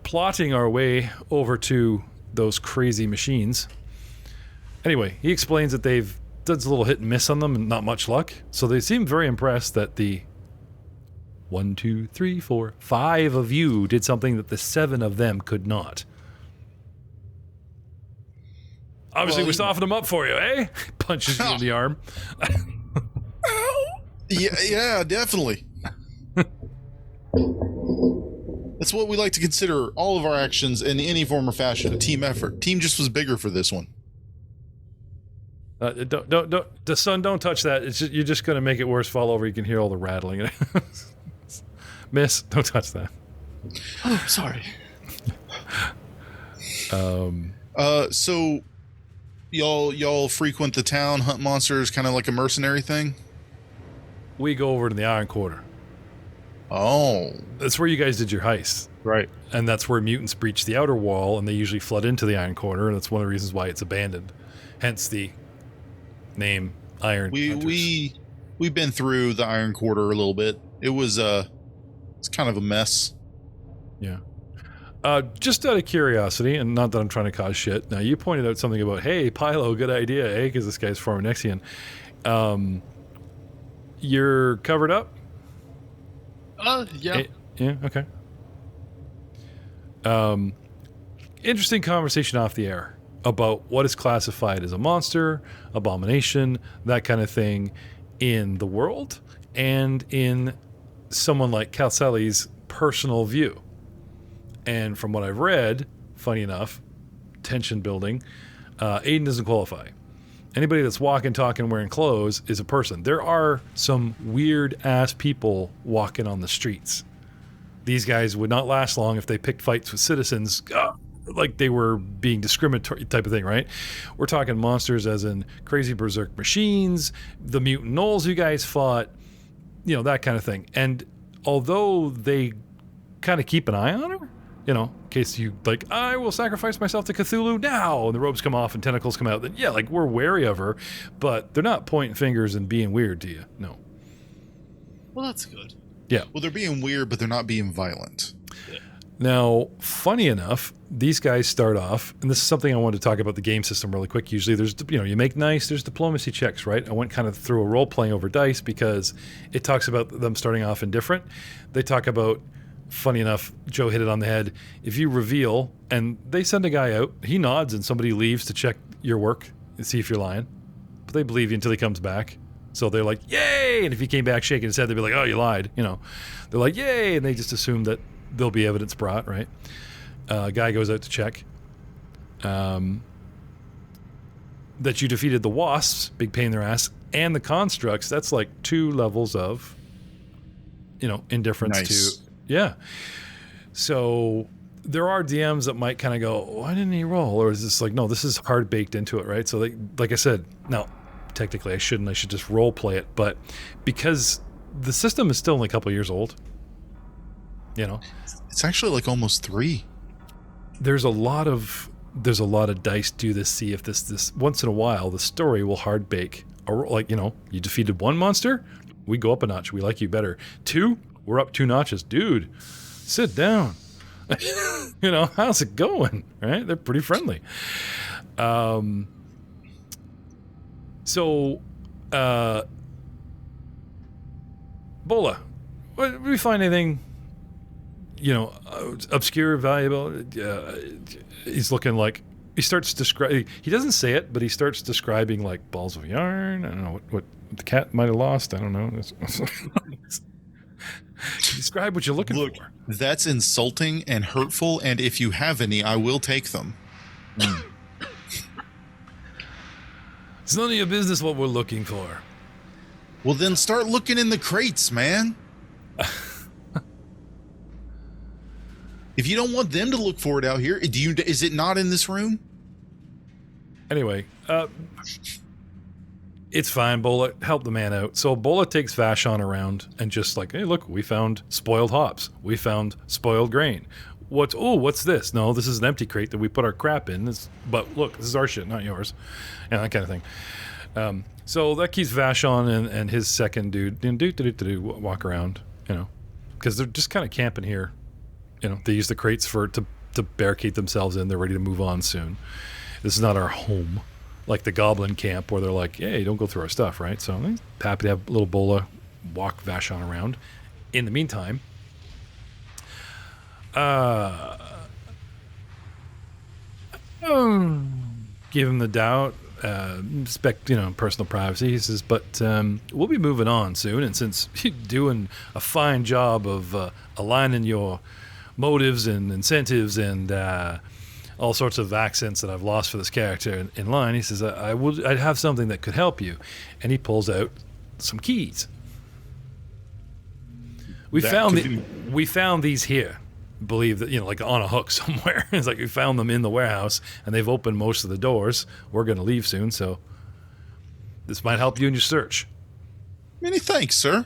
plotting our way over to those crazy machines. Anyway, he explains that they've done a little hit and miss on them and not much luck. So they seem very impressed that the 1, 2, 3, 4, 5 of you did something that the 7 of them could not. Obviously, we softened them up for you, eh? Punches you in the arm. Yeah, definitely. That's what we like to consider all of our actions in any form or fashion, a team effort. Team just was bigger for this one. Don't, the son, don't touch that. It's just, you're just going to make it worse. Fall over. You can hear all the rattling. Miss, don't touch that. Oh, sorry. So y'all frequent the town, hunt monsters, kind of like a mercenary thing? We go over to the Iron Quarter. Oh. That's where you guys did your heist. Right. And that's where mutants breach the outer wall, and they usually flood into the Iron Quarter, and that's one of the reasons why it's abandoned. Hence the name Iron Hunters. We've been through the Iron Quarter a little bit. It's kind of a mess. Yeah. Just out of curiosity, and not that I'm trying to cause shit. Now, you pointed out something about, hey, Pylo, good idea, eh? Because this guy's former Nexian. You're covered up? Yeah. Yeah, okay. Interesting conversation off the air about what is classified as a monster, abomination, that kind of thing in the world, and in someone like Calcelli's personal view. And from what I've read, funny enough, tension building, Aiden doesn't qualify. Anybody that's walking, talking, wearing clothes is a person. There are some weird-ass people walking on the streets. These guys would not last long if they picked fights with citizens like they were being discriminatory type of thing, right? We're talking monsters as in crazy berserk machines, the mutant gnolls you guys fought, that kind of thing. And although they kind of keep an eye on her, in case you, I will sacrifice myself to Cthulhu now, and the robes come off and tentacles come out, then yeah, we're wary of her, but they're not pointing fingers and being weird to you, no. Well, that's good. Yeah. Well, they're being weird, but they're not being violent. Yeah. Now, funny enough, these guys start off, and this is something I wanted to talk about the game system really quick. Usually there's, you make nice, there's diplomacy checks, right? I went kind of through a role playing over dice because it talks about them starting off indifferent. They talk about, funny enough, Joe hit it on the head. If you reveal, and they send a guy out, he nods and somebody leaves to check your work and see if you're lying. But they believe you until he comes back. So they're like, yay! And if he came back shaking his head, they'd be like, oh, you lied. They're like, yay! And they just assume that there'll be evidence brought, right? A guy goes out to check that you defeated the wasps, big pain in their ass, and the constructs. That's like 2 levels of, indifference nice. to... Yeah. So there are DMs that might kind of go, why didn't he roll? Or is this like, no, this is hard baked into it, right? So like I said, now, technically I should just role play it, but because the system is still only a couple years old, It's actually like almost 3. There's a lot of dice do this, see if this once in a while, the story will hard bake. Or you defeated 1 monster, we go up a notch, we like you better. 2, we're up 2 notches. Dude, sit down. How's it going? Right? They're pretty friendly. Bola, did we find anything, obscure, valuable? He's looking like, he starts describing, he doesn't say it, but he starts describing like balls of yarn. I don't know what the cat might have lost. I don't know. Describe what you're looking for. That's insulting and hurtful, and if you have any, I will take them. It's none of your business what we're looking for. Well, then start looking in the crates, man. If you don't want them to look for it out here, is it not in this room? Anyway, it's fine, Bola. Help the man out. So Bola takes Vashon around and just like, hey, look, we found spoiled hops. We found spoiled grain. What's this? No, this is an empty crate that we put our crap in. But look, this is our shit, not yours. And that kind of thing. So that keeps Vashon and his second dude walk around, because they're just kind of camping here. They use the crates to barricade themselves in. They're ready to move on soon. This is not our home, like the Goblin camp where they're like, hey, don't go through our stuff, right? So I'm happy to have little Bola walk Vashon around. In the meantime, give him the doubt. Respect, personal privacy. He says, but we'll be moving on soon, and since you're doing a fine job of aligning your motives and incentives and all sorts of accents that I've lost for this character in line, he says, I'd have something that could help you, and he pulls out some keys. We found these here. Believe that, like on a hook somewhere. It's like we found them in the warehouse and they've opened most of the doors. We're going to leave soon, so this might help you in your search. Many thanks, sir.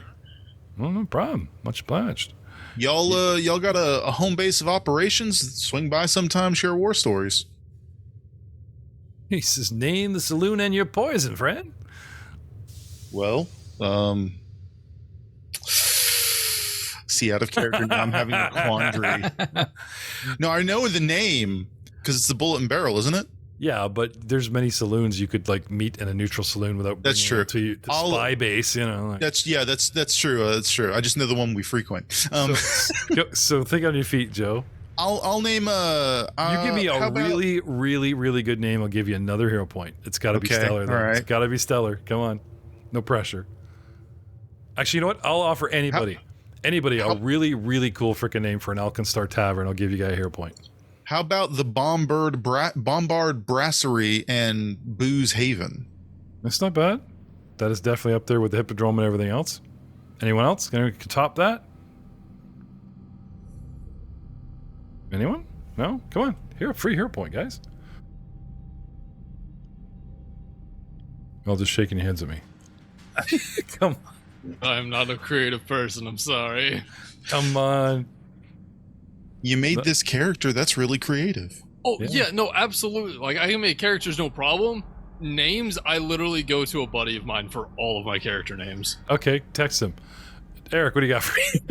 Well, no problem. Much obliged. Y'all got a home base of operations? Swing by sometime, share war stories. He says, name the saloon and your poison, friend. Well, see, out of character now I'm having a quandary. No, I know the name because it's the Bullet and Barrel, isn't it? Yeah, but there's many saloons you could meet in a neutral saloon without that's true to the spy base. That's true. That's true. I just know the one we frequent. So think on your feet, Joe. I'll name you give me a really, really, really good name. I'll give you another hero point. It's got to be stellar. Though. All right. It's got to be stellar. Come on, no pressure. Actually, you know what? I'll offer anybody a really, really cool freaking name for an AlkenStar tavern. I'll give you guys a hero point. How about the Bombard Brasserie and Booze Haven? That's not bad. That is definitely up there with the Hippodrome and everything else. Anyone else? Can top that? Anyone? No? Come on. Free hero point, guys. All just shaking your heads at me. Come on. I'm not a creative person, I'm sorry. Come on. You made this character, that's really creative. Oh, yeah, no, absolutely. Like, I can make characters, no problem. Names, I literally go to a buddy of mine for all of my character names. Okay, text him. Eric, what do you got for me?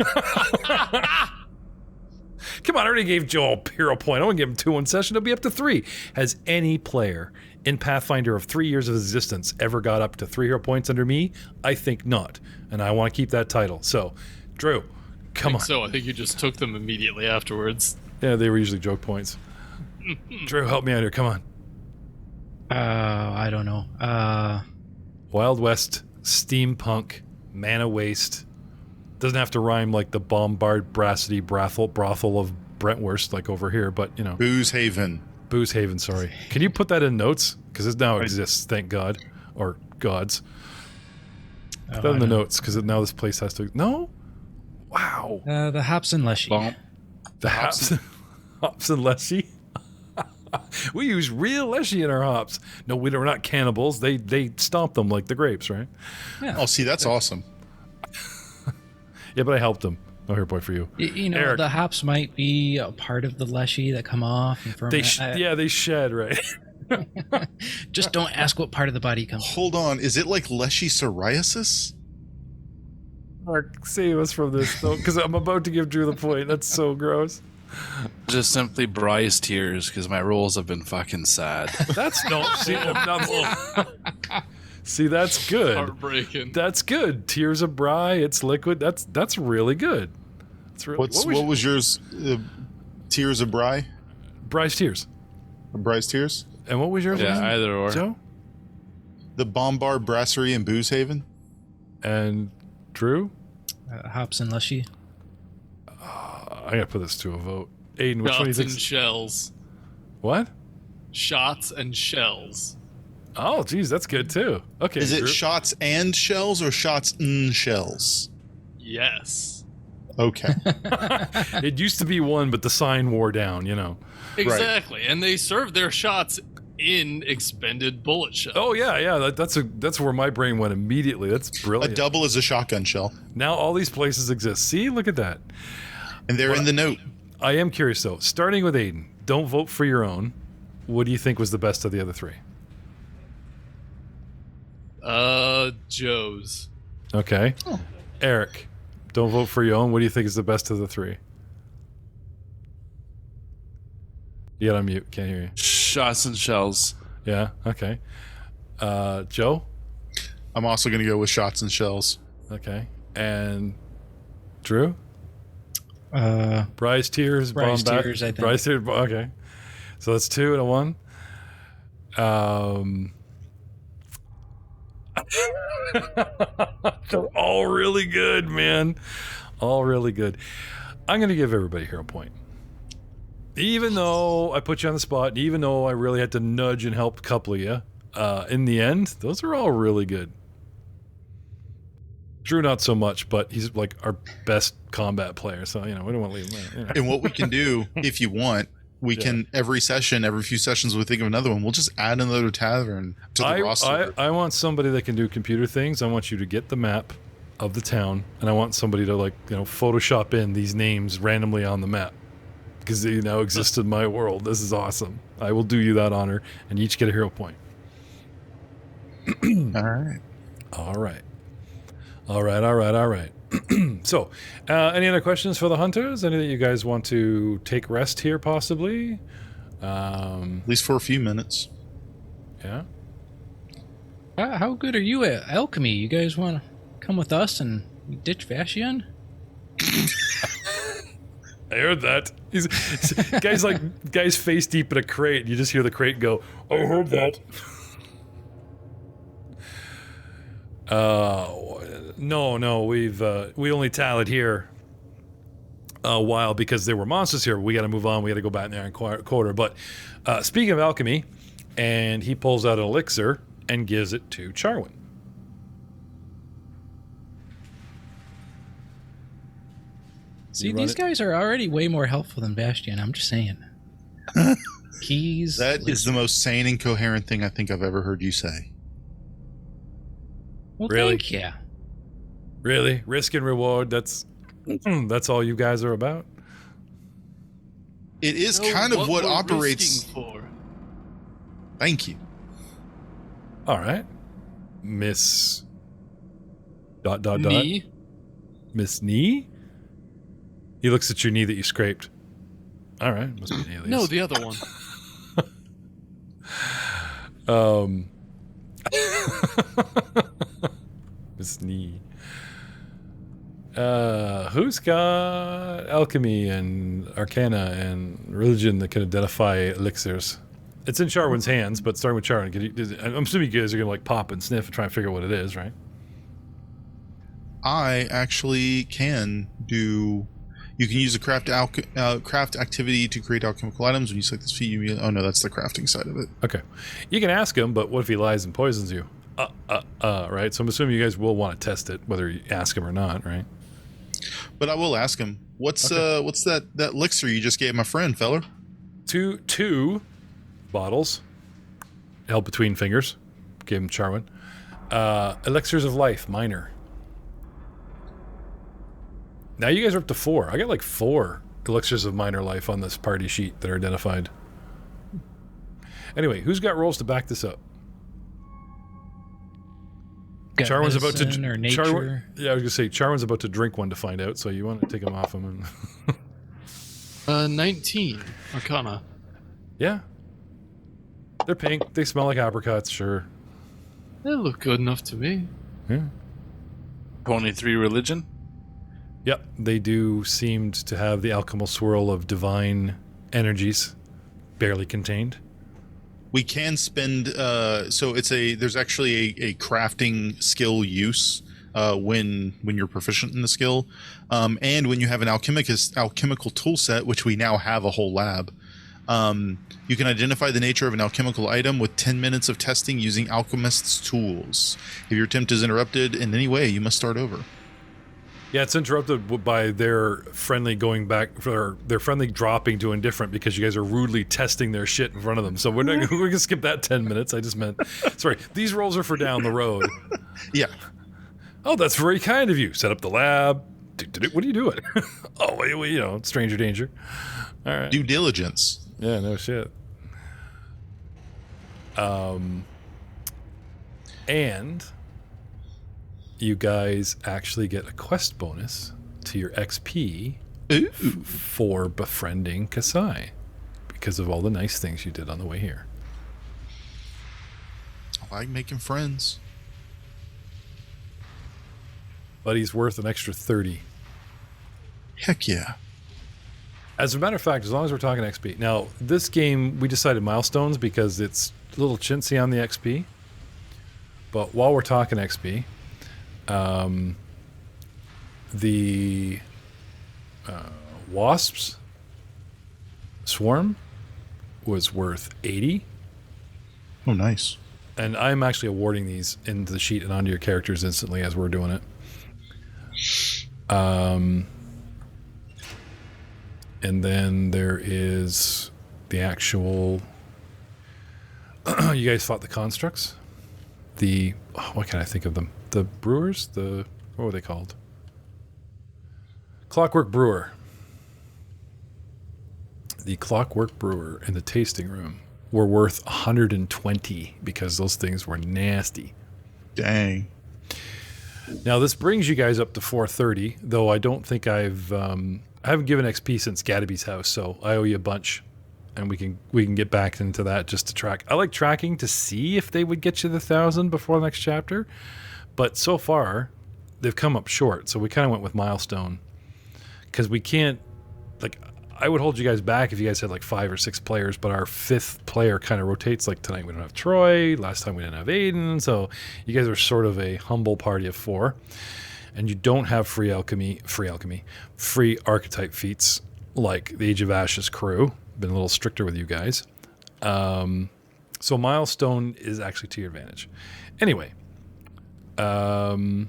Come on, I already gave Joe a hero point. I want to give him 2 in session. It'll be up to 3. Has any player in Pathfinder of 3 years of existence ever got up to 3 hero points under me? I think not. And I want to keep that title. So, Drew, come on. So I think you just took them immediately afterwards. Yeah, they were usually joke points. Drew, help me out here. Come on. I don't know. Wild West, steampunk, mana waste. Doesn't have to rhyme like the Bombard Brasserie brothel of Brentworth, like over here, but Booze Haven. Booze Haven, sorry. Can you put that in notes? Because it now exists, thank God. Or gods. Put that in the notes, because now this place has to... No? Wow. The Hops and Leshy. The Hops and Leshy? We use real Leshy in our hops. No, we're not cannibals. They stomp them like the grapes, right? Yeah. Oh, see, that's awesome. Yeah, but I helped them. No hero point for you. Eric, the hops might be a part of the Leshy that come off. And they shed, right? Just don't ask what part of the body comes from. Hold on, is it like Leshy psoriasis? Mark, save us from this, though, because I'm about to give Drew the point. That's so gross. Just simply Bry's tears, because my rolls have been fucking sad. That's See, that's good. Heartbreaking. That's good. Tears of Bry, it's liquid. That's really good. What was yours? Tears of Bry? Bry's Tears. Bry's Tears? And what was yours? Yeah, either or. Joe? The Bombard Brasserie and Booze Haven? And Drew? Hops and Leshy. I gotta put this to a vote. Aiden, which one do you Shots think? and shells. What? Shots and shells. Oh, geez, that's good too. Okay. Is it Drew? shots and shells or shots and shells? Yes. Okay. It used to be one, but the sign wore down, Exactly. Right. And they serve their shots in expended bullet shells. Oh, yeah. That's where my brain went immediately. That's brilliant. A double is a shotgun shell. Now all these places exist. See, look at that. And they're in the note. I am curious, though. Starting with Aiden, don't vote for your own. What do you think was the best of the other 3? Joe's. Okay. Oh. Eric, don't vote for your own. What do you think is the best of the three? You got on mute. Can't hear you. Shots and shells. Yeah. Okay. Joe. I'm also going to go with shots and shells. Okay. And Drew. Bryce Tears. Tears, I think. Bryce Tears. Okay. So that's 2 and a 1. They're all really good, man. All really good. I'm going to give everybody a hero point. Even though I put you on the spot, and even though I really had to nudge and help a couple of you, in the end, those are all really good. Drew, not so much, but he's like our best combat player, so, we don't want to leave him there. And what we can do, if you want, we can, every few sessions, we think of another one. We'll just add another tavern to the roster. I want somebody that can do computer things. I want you to get the map of the town, and I want somebody to, Photoshop in these names randomly on the map. Because they now exist in my world. This is awesome. I will do you that honor, and you each get a hero point. All right. So, any other questions for the hunters? Any that you guys want to take rest here, possibly? At least for a few minutes. Yeah. How good are you at alchemy? You guys want to come with us and ditch Vashian? I heard that. Guy's face deep in a crate, and you just hear the crate go, I heard that. No, we only tallied here a while because there were monsters here. We got to move on. We got to go back in there and quarter. But speaking of alchemy, and he pulls out an elixir and gives it to Charwin. See, these guys are already way more helpful than Bastion. I'm just saying. Keys. That is the most sane and coherent thing I think I've ever heard you say. Well, Really? thank you. Really? Risk and reward, that's all you guys are about? It is kind of what we're operates. risking for. Thank you. All right. Miss... ... Me? Miss Knee? He looks at your knee that you scraped. All right, must be an alias. No, the other one. Miss Knee. Who's got alchemy and arcana and religion that can identify elixirs? It's in Charwin's hands, but starting with Charwin, I'm assuming you guys are gonna pop and sniff and try and figure out what it is, right? I actually can do. You can use a craft activity to create alchemical items. When you select this feat, oh no, that's the crafting side of it. Okay, you can ask him, but what if he lies and poisons you? Right? So I'm assuming you guys will want to test it, whether you ask him or not, right? But I will ask him. What's that elixir you just gave my friend, feller? Two bottles held between fingers. Gave him Charwin. Elixirs of life, minor. Now you guys are up to 4. I got like 4 elixirs of minor life on this party sheet that are identified. Anyway, who's got rolls to back this up? Got Charwin's about to or nature. yeah, I was gonna say Charwin's about to drink one to find out, so you want to take him off him and 19 Arcana. yeah. They're pink, they smell like apricots, sure. They look good enough to me. Yeah. 23 religion. Yep, they do seem to have the alchemical swirl of divine energies, barely contained. We can spend. So there's actually a crafting skill use when you're proficient in the skill, and when you have an alchemical tool set, which we now have a whole lab. You can identify the nature of an alchemical item with 10 minutes of testing using alchemist's tools. If your attempt is interrupted in any way, you must start over. Yeah, it's interrupted by their friendly going back, for their friendly dropping to indifferent because you guys are rudely testing their shit in front of them. So we're gonna skip that 10 minutes. I just meant, sorry, these rolls are for down the road. Yeah. Oh, that's very kind of you. Set up the lab. What are you doing? Oh, wait, stranger danger. All right. Due diligence. Yeah, no shit. And you guys actually get a quest bonus to your XP for befriending Kasai because of all the nice things you did on the way here. I like making friends. But he's worth an extra 30. Heck yeah. As a matter of fact, as long as we're talking XP. Now, this game, we decided milestones because it's a little chintzy on the XP. But while we're talking XP, the Wasps Swarm was worth 80. Oh, nice. And I'm actually awarding these into the sheet and onto your characters instantly as we're doing it. And then there is the actual... you guys fought the constructs? What can I think of them? The brewers? What were they called? Clockwork Brewer. The Clockwork Brewer in the tasting room were worth 120 because those things were nasty. Dang. Now this brings you guys up to 430, though I don't think I haven't given XP since Gadaby's house, so I owe you a bunch, and we can get back into that just to track. I like tracking to see if they would get you the 1,000 before the next chapter, but so far they've come up short. So we kind of went with milestone because we can't. Like, I would hold you guys back if you guys had like 5 or 6 players, but our 5th player kind of rotates. Like tonight we don't have Troy. Last time we didn't have Aiden, so you guys are sort of a humble party of 4. And you don't have free archetype feats like the Age of Ashes crew. Been a little stricter with you guys. So milestone is actually to your advantage. Anyway, while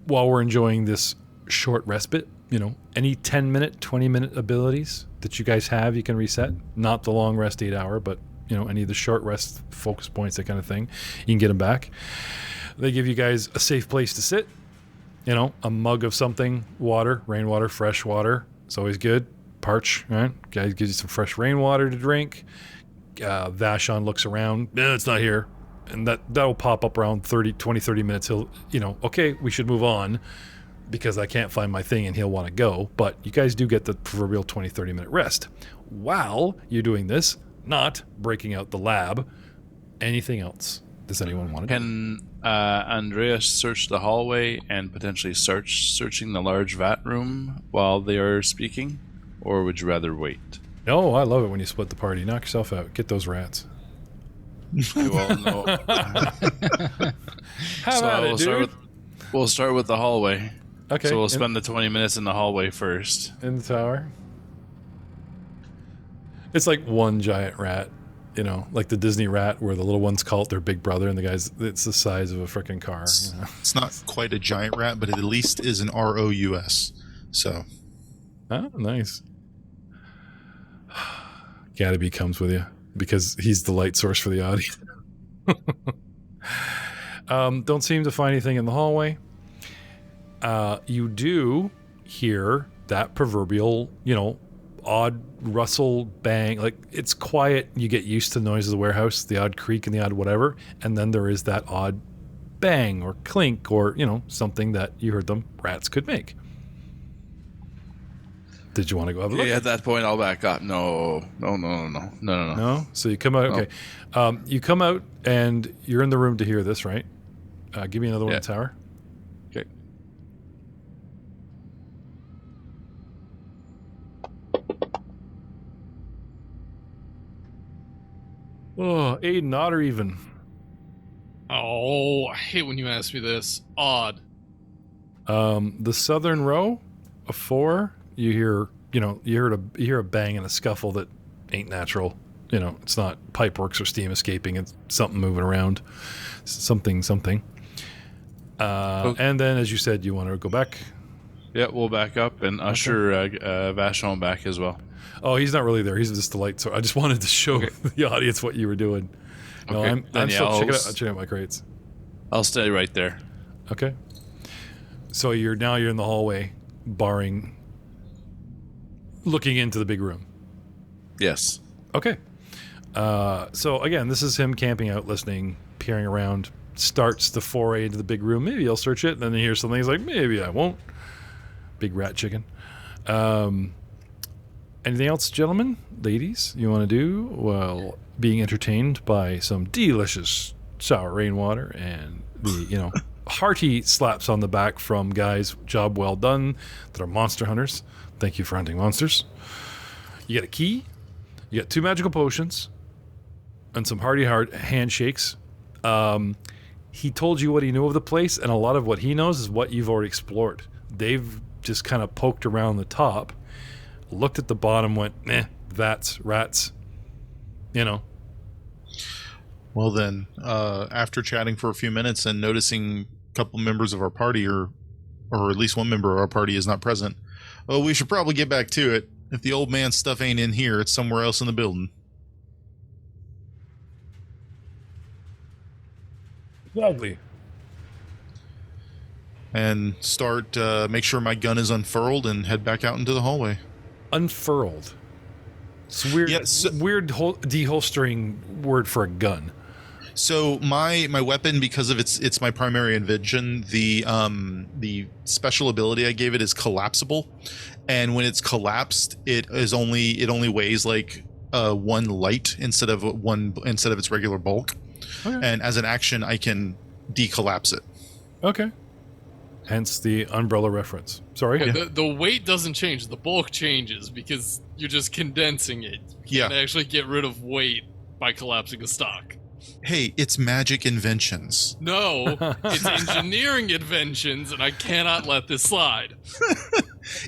we're enjoying this short respite, any 10-minute, 20-minute abilities that you guys have, you can reset. Not the long rest 8 hour, but any of the short rest focus points, that kind of thing. You can get them back. They give you guys a safe place to sit. A mug of something, water, rainwater, fresh water. It's always good. Parch, right? Guys gives you some fresh rainwater to drink. Vashon looks around. It's not here. And that'll pop up around 30 minutes. He'll, okay, we should move on because I can't find my thing and he'll want to go. But you guys do get the proverbial 20, 30-minute rest. While you're doing this, not breaking out the lab. Anything else? Does anyone want to do? Can Andreas search the hallway and potentially searching the large vat room while they are speaking? Or would you rather wait? No, I love it when you split the party. Knock yourself out. Get those rats. Okay, well, no. How about it, dude? We'll start with the hallway. Okay. So we'll spend the 20 minutes in the hallway first. In the tower. It's like one giant rat. Like the Disney rat where the little ones call it their big brother and the guy's, it's the size of a freaking car. It's not quite a giant rat, but it at least is an ROUS. So. Oh, nice. Gadaby comes with you because he's the light source for the audience. Don't seem to find anything in the hallway. You do hear that proverbial, odd rustle, bang. Like, it's quiet. You get used to the noise of the warehouse, the odd creak and the odd whatever. And then there is that odd bang or clink or, something that you heard them rats could make. Did you want to go have a look? Yeah, at that point, I'll back up. No. No? So you come out, okay. You come out and you're in the room to hear this, right? Give me another one in the tower. Okay. Oh, Aiden, odd or even? Oh, I hate when you ask me this. Odd. The southern row of 4, you hear, you hear a bang and a scuffle that ain't natural. It's not pipeworks or steam escaping. It's something moving around. Something. Okay. And then, as you said, you want to go back? Yeah, we'll back up and usher Vashon back as well. Oh, he's not really there. He's just the light. So I just wanted to show the audience what you were doing. No, okay. I'm still checking out my crates. I'll stay right there. Okay. So you're in the hallway, looking into the big room. Yes. Okay. So again, this is him camping out, listening, peering around. starts the foray into the big room. Maybe I'll search it. And then he hears something. He's like, maybe I won't. Big rat chicken. Anything else, gentlemen, ladies, you want to do while being entertained by some delicious sour rainwater and the, hearty slaps on the back from guys, job well done, that are monster hunters. Thank you for hunting monsters. You get a key. You got 2 magical potions and some hearty handshakes. He told you what he knew of the place, and a lot of what he knows is what you've already explored. They've just kind of poked around the top, looked at the bottom, went, that's rats. Well then, after chatting for a few minutes and noticing a couple members of our party, or at least one member of our party is not present, we should probably get back to it. If the old man's stuff ain't in here, it's somewhere else in the building. Exactly. And start, make sure my gun is unfurled and head back out into the hallway. Unfurled. It's weird. Weird deholstering word for a gun. So my weapon, because of it's my primary invention, the special ability I gave it is collapsible, and when it's collapsed, it only weighs like 1 light instead of its regular bulk. Okay. And as an action, I can decollapse it. Okay. Hence the umbrella reference. Sorry. Yeah, the weight doesn't change. The bulk changes because you're just condensing it. You can't actually get rid of weight by collapsing a stock. Hey, it's magic inventions. No, it's engineering inventions, and I cannot let this slide.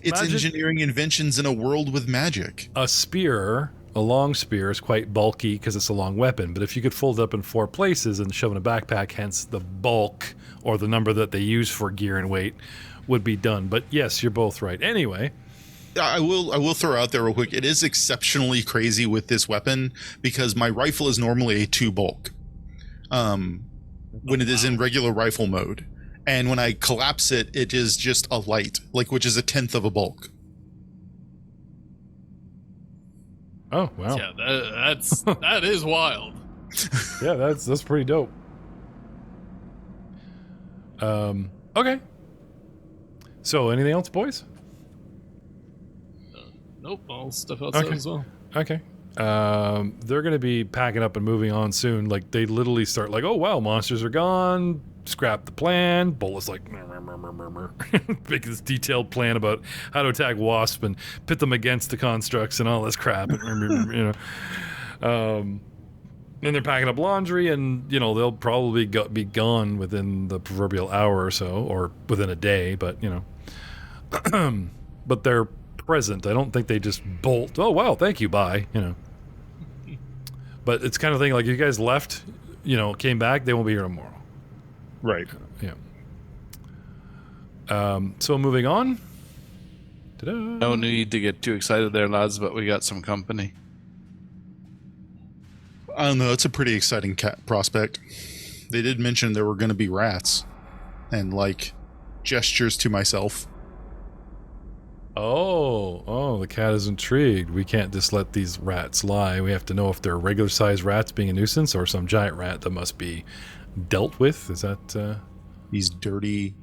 It's engineering inventions in a world with magic. A spear, a long spear, is quite bulky because it's a long weapon. But if you could fold it up in 4 places and shove in a backpack, hence the bulk or the number that they use for gear and weight, would be done. But yes, you're both right. Anyway. I will throw out there real quick. It is exceptionally crazy with this weapon because my rifle is normally a 2 bulk when it is in regular rifle mode, and when I collapse it, it is just a light, which is 1/10 of a bulk. Oh wow! Yeah, that is wild. Yeah, that's pretty dope. Okay. So, anything else, boys? Nope, I'll step outside as well. Okay. They're going to be packing up and moving on soon. Like, they literally start like, oh, wow, monsters are gone. Scrap the plan. Bolus like, make this detailed plan about how to attack Wasp and pit them against the constructs and all this crap. And they're packing up laundry, and, they'll probably be gone within the proverbial hour or so, or within a day, but, but they're present. I don't think they just bolt. Oh wow, thank you, bye. But it's kind of thing like you guys left, came back. They won't be here tomorrow. Right. Yeah. So moving on. Ta-da. No need to get too excited there, lads, but we got some company. I don't know. It's a pretty exciting prospect. They did mention there were going to be rats, and gestures to myself. Oh, the cat is intrigued. We can't just let these rats lie. We have to know if they're regular-sized rats being a nuisance or some giant rat that must be dealt with. Is that... These dirty,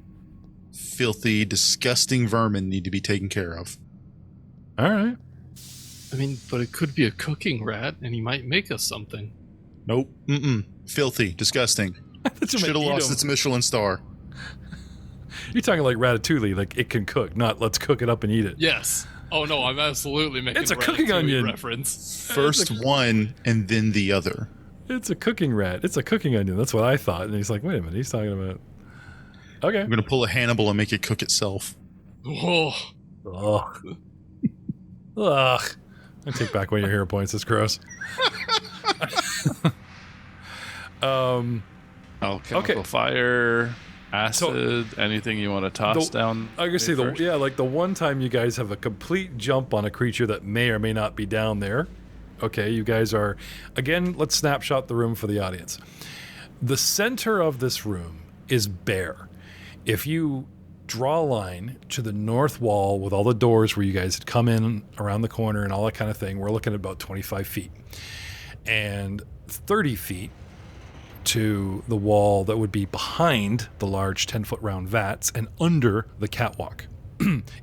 filthy, disgusting vermin need to be taken care of. All right. I mean, but it could be a cooking rat, and he might make us something. Nope. Filthy, disgusting. Should have lost its Michelin star. You're talking like Ratatouille, like it can cook, not let's cook it up and eat it. Yes. Oh no, I'm absolutely making it's a cooking onion reference. First one and then the other. It's a cooking rat. It's a cooking onion. That's what I thought. And he's like, wait a minute, he's talking about. Okay. I'm gonna pull a Hannibal and make it cook itself. Oh. Ugh. Ugh. I take back one of your hero points. That's gross. Alchemical fire. Acid, anything you want to toss down? I can say the one time you guys have a complete jump on a creature that may or may not be down there. Okay, you guys are, again, let's snapshot the room for the audience. The center of this room is bare. If you draw a line to the north wall with all the doors where you guys had come in around the corner and all that kind of thing, we're looking at about 25 feet. And 30 feet to the wall that would be behind the large 10-foot round vats and under the catwalk.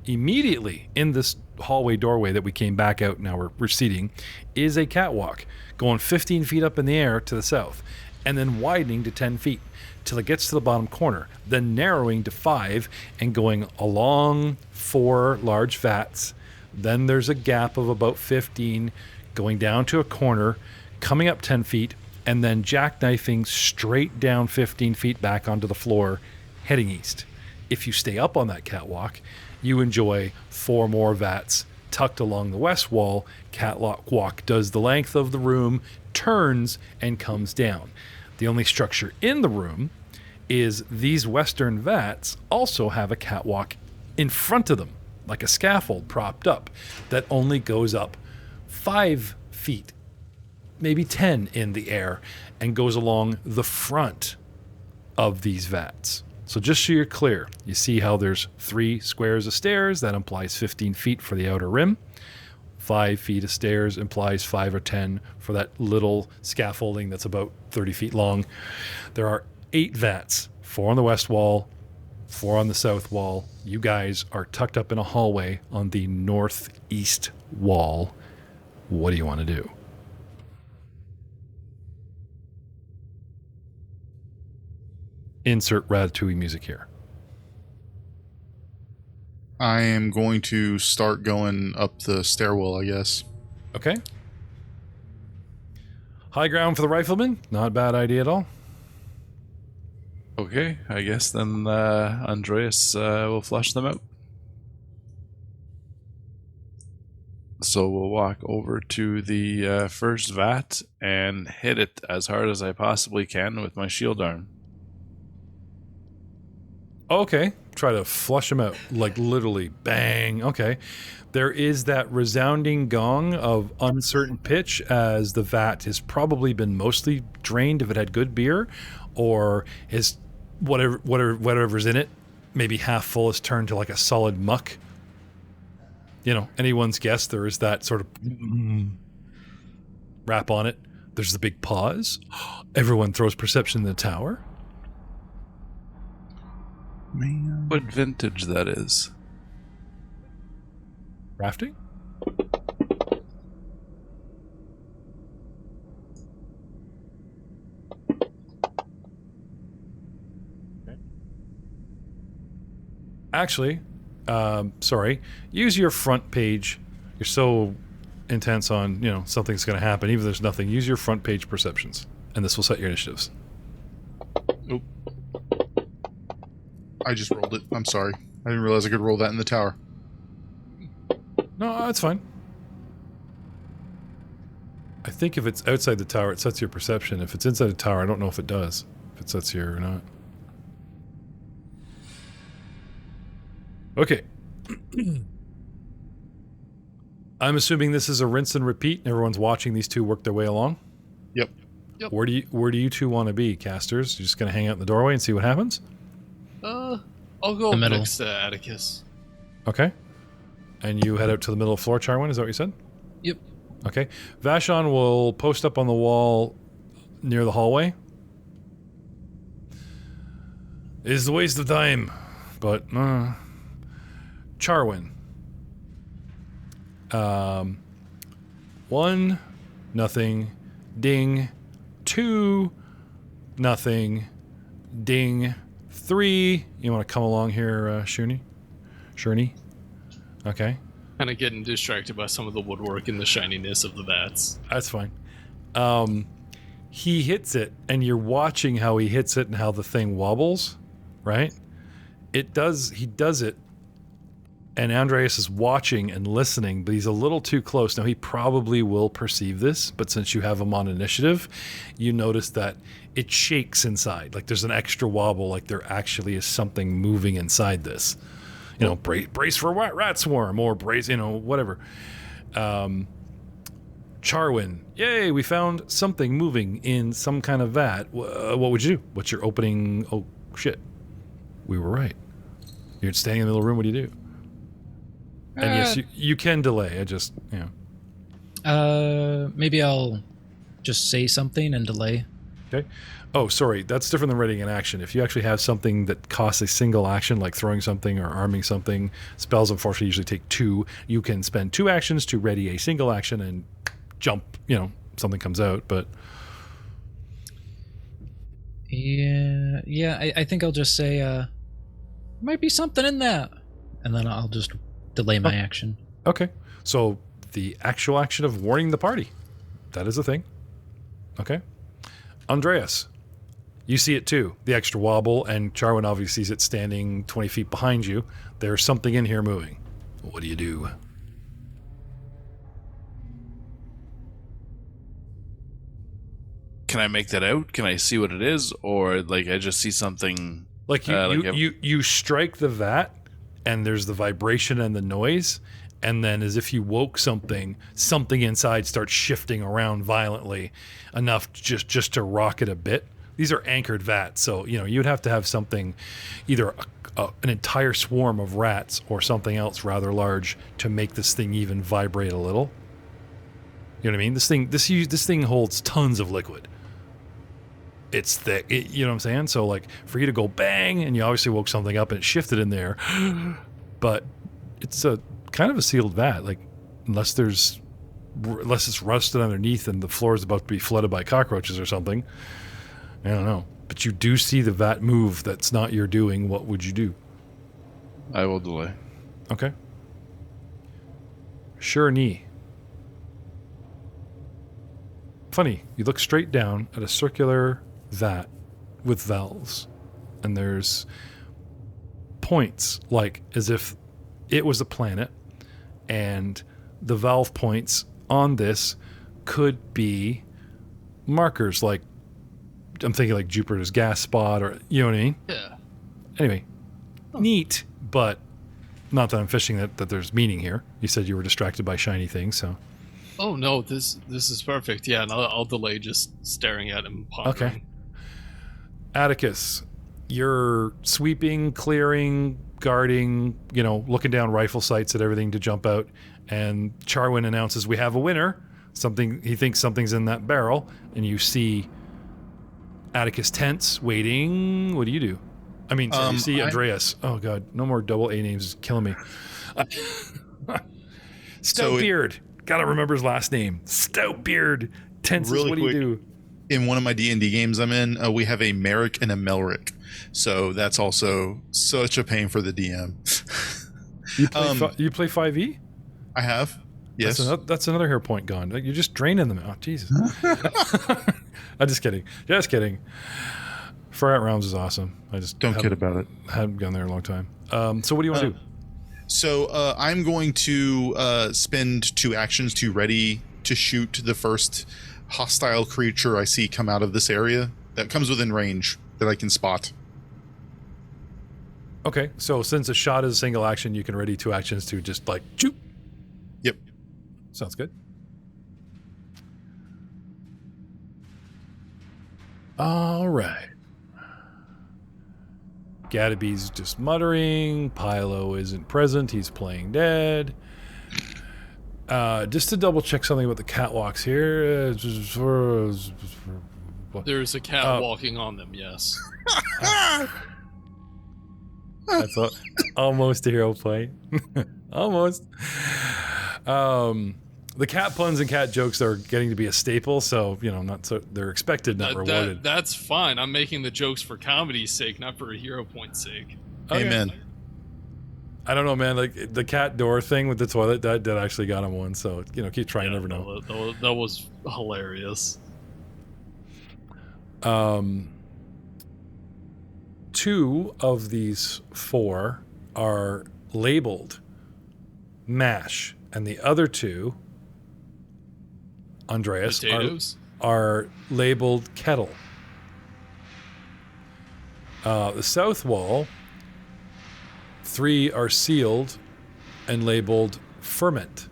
Immediately in this hallway doorway that we came back out, now we're receding, is a catwalk going 15 feet up in the air to the south and then widening to 10 feet till it gets to the bottom corner, then narrowing to 5 and going along 4 large vats. Then there's a gap of about 15 going down to a corner, coming up 10 feet, and then jackknifing straight down 15 feet back onto the floor, heading east. If you stay up on that catwalk, you enjoy 4 more vats tucked along the west wall. Catwalk does the length of the room, turns, and comes down. The only structure in the room is these western vats also have a catwalk in front of them, like a scaffold propped up, that only goes up 5 feet, maybe 10 in the air, and goes along the front of these vats. So just so you're clear, you see how there's 3 squares of stairs. That implies 15 feet for the outer rim. 5 feet of stairs implies 5 or 10 for that little scaffolding that's about 30 feet long. There are 8 vats, 4 on the west wall, 4 on the south wall. You guys are tucked up in a hallway on the northeast wall. What do you want to do? Insert Ratatouille music here. I am going to start going up the stairwell, I guess. Okay. High ground for the rifleman. Not a bad idea at all. Okay, I guess then Andreas will flush them out. So we'll walk over to the first vat and hit it as hard as I possibly can with my shield arm. Okay. Try to flush them out. Like literally bang. Okay. There is that resounding gong of uncertain pitch as the vat has probably been mostly drained if it had good beer, or is whatever's in it, maybe half full, is turned to like a solid muck. You know, anyone's guess. There is that sort of wrap on it. There's the big pause. Everyone throws perception in the tower. Man. What vintage that is? Rafting? Actually, sorry. Use your front page. You're so intense on, something's going to happen, even if there's nothing. Use your front page perceptions, and this will set your initiatives. Nope. I just rolled it. I'm sorry. I didn't realize I could roll that in the tower. No, that's fine. I think if it's outside the tower, it sets your perception. If it's inside the tower, I don't know if it does. If it sets your or not. Okay. I'm assuming this is a rinse and repeat. Everyone's watching these two work their way along. Yep. Where do you two want to be, casters? You're just going to hang out in the doorway and see what happens? I'll go The middle. next to Atticus. Okay. And you head out to the middle of the floor, Charwin, is that what you said? Yep. Okay. Vashon will post up on the wall near the hallway. It's a waste of time, but Charwin. 1, nothing, ding. 2, nothing, ding. 3, you want to come along here, Shuni? Okay. Kind of getting distracted by some of the woodwork and the shininess of the vats. That's fine. He hits it, and you're watching how he hits it and how the thing wobbles, right? He does it, and Andreas is watching and listening, but he's a little too close. Now, he probably will perceive this, but since you have him on initiative, you notice that it shakes inside. Like there's an extra wobble, like there actually is something moving inside this. Brace for rat swarm, or brace, whatever. Charwin, yay, we found something moving in some kind of vat. What would you do? What's your opening? Oh, shit. We were right. You're standing in the middle of the room, what do you do? And yes, you can delay. I just, Maybe I'll just say something and delay. Okay. Oh, sorry. That's different than readying an action. If you actually have something that costs a single action, like throwing something or arming something, spells unfortunately usually take 2. You can spend 2 actions to ready a single action and jump, something comes out, but... Yeah, I think I'll just say, there might be something in that. And then I'll just delay my action. Okay. So the actual action of warning the party. That is a thing. Okay. Andreas, you see it too. The extra wobble, and Charwin obviously sees it standing 20 feet behind you. There's something in here moving. What do you do? Can I make that out? Can I see what it is? Or, like, I just see something... Like, you strike the vat, and there's the vibration and the noise, and then as if you woke something inside starts shifting around violently enough just to rock it a bit. These are anchored vats, so you'd have to have something, either an entire swarm of rats or something else rather large to make this thing even vibrate a little. You know what I mean? This thing holds tons of liquid. It's thick, you know what I'm saying? So, like, for you to go bang, and you obviously woke something up and it shifted in there, but it's a kind of a sealed vat, like, unless it's rusted underneath and the floor is about to be flooded by cockroaches or something. I don't know. But you do see the vat move. That's not your doing. What would you do? I will delay. Okay. Sure knee. Funny, you look straight down at a circular vat with valves, and there's points, like as if it was a planet, and the valve points on this could be markers, like I'm thinking like Jupiter's gas spot, or you know what I mean? Yeah. Anyway, neat, but not that I'm fishing that there's meaning here. You said you were distracted by shiny things, so. Oh no, this is perfect. Yeah, and I'll delay just staring at him. Pondering. Okay. Atticus, you're sweeping, clearing, guarding, looking down rifle sights at everything to jump out, and Charwin announces we have a winner. He thinks something's in that barrel, and you see Atticus tense, waiting. What do you do? I mean, you see Andreas. Oh god, no more double A names, it's killing me. Stoutbeard. Gotta remember his last name. Stoutbeard. Tenses, really what do quick, you do? In one of my D&D games I'm in, we have a Merrick and a Melrick. So that's also such a pain for the DM. You play 5e? I have. Yes. That's another hair point gone. Like, you're just draining them out. Jesus. I'm just kidding. Just kidding. Far Out Realms is awesome. I just don't kid about it. Haven't gone there in a long time. So what do you want to do? So I'm going to spend 2 actions to ready to shoot the first hostile creature I see come out of this area that comes within range that I can spot. Okay, so since a shot is a single action, you can ready 2 actions to just like shoot. Yep. Sounds good. All right. Gadaby's just muttering. Pilo isn't present. He's playing dead. Just to double check something about the catwalks here. There's a cat walking on them, yes. That's almost a hero play. Almost. The cat puns and cat jokes are getting to be a staple, so they're expected, not rewarded. That's fine. I'm making the jokes for comedy's sake, not for a hero point's sake. Okay. Amen. I don't know, man. Like the cat door thing with the toilet, that actually got him one. So keep trying. You never know. That was hilarious. 2 of these 4 are labeled mash, and the other 2, Andreas, are labeled kettle. The south wall, 3 are sealed and labeled ferment.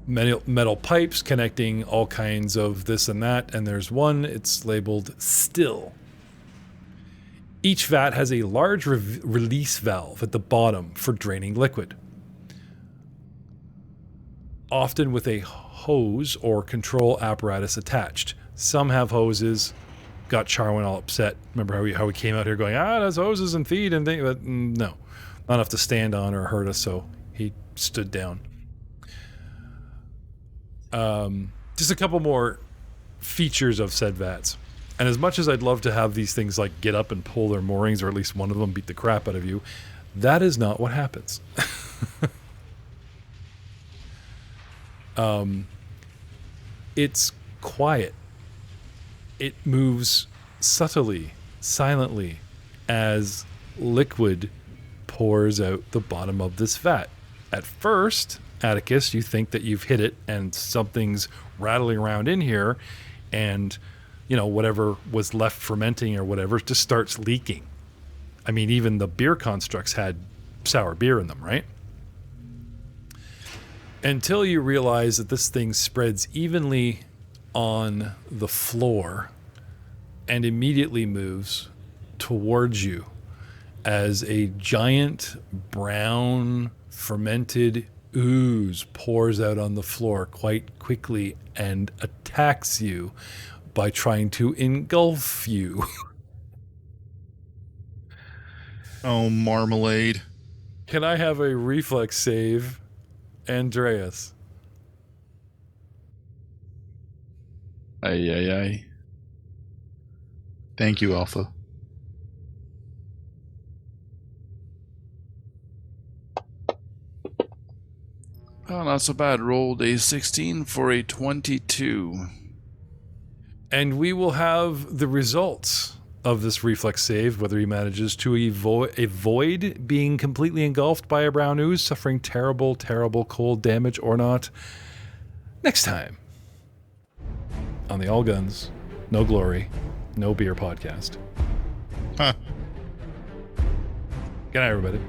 Metal pipes connecting all kinds of this and that, and there's 1, it's labeled still. Each vat has a large release valve at the bottom for draining liquid, often with a hose or control apparatus attached. Some have hoses. Got Charwin all upset. Remember how we came out here going, there's hoses and feet and things. But no, not enough to stand on or hurt us, so he stood down. Just a couple more features of said vats. And as much as I'd love to have these things like get up and pull their moorings, or at least one of them beat the crap out of you, that is not what happens. It's quiet. It moves subtly, silently, as liquid pours out the bottom of this vat. At first, Atticus, you think that you've hit it and something's rattling around in here, and whatever was left fermenting or whatever just starts leaking. I mean, even the beer constructs had sour beer in them, right? Until you realize that this thing spreads evenly on the floor and immediately moves towards you as a giant brown fermented ooze pours out on the floor quite quickly and attacks you by trying to engulf you. Oh, marmalade. Can I have a reflex save, Andreas? Aye. Thank you, Alpha. Oh, not so bad. Rolled a 16 for a 22. And we will have the results of this reflex save, whether he manages to avoid being completely engulfed by a brown ooze, suffering terrible, terrible cold damage or not, next time on the All Guns, No Glory, No Beer podcast. Huh. Good night, everybody.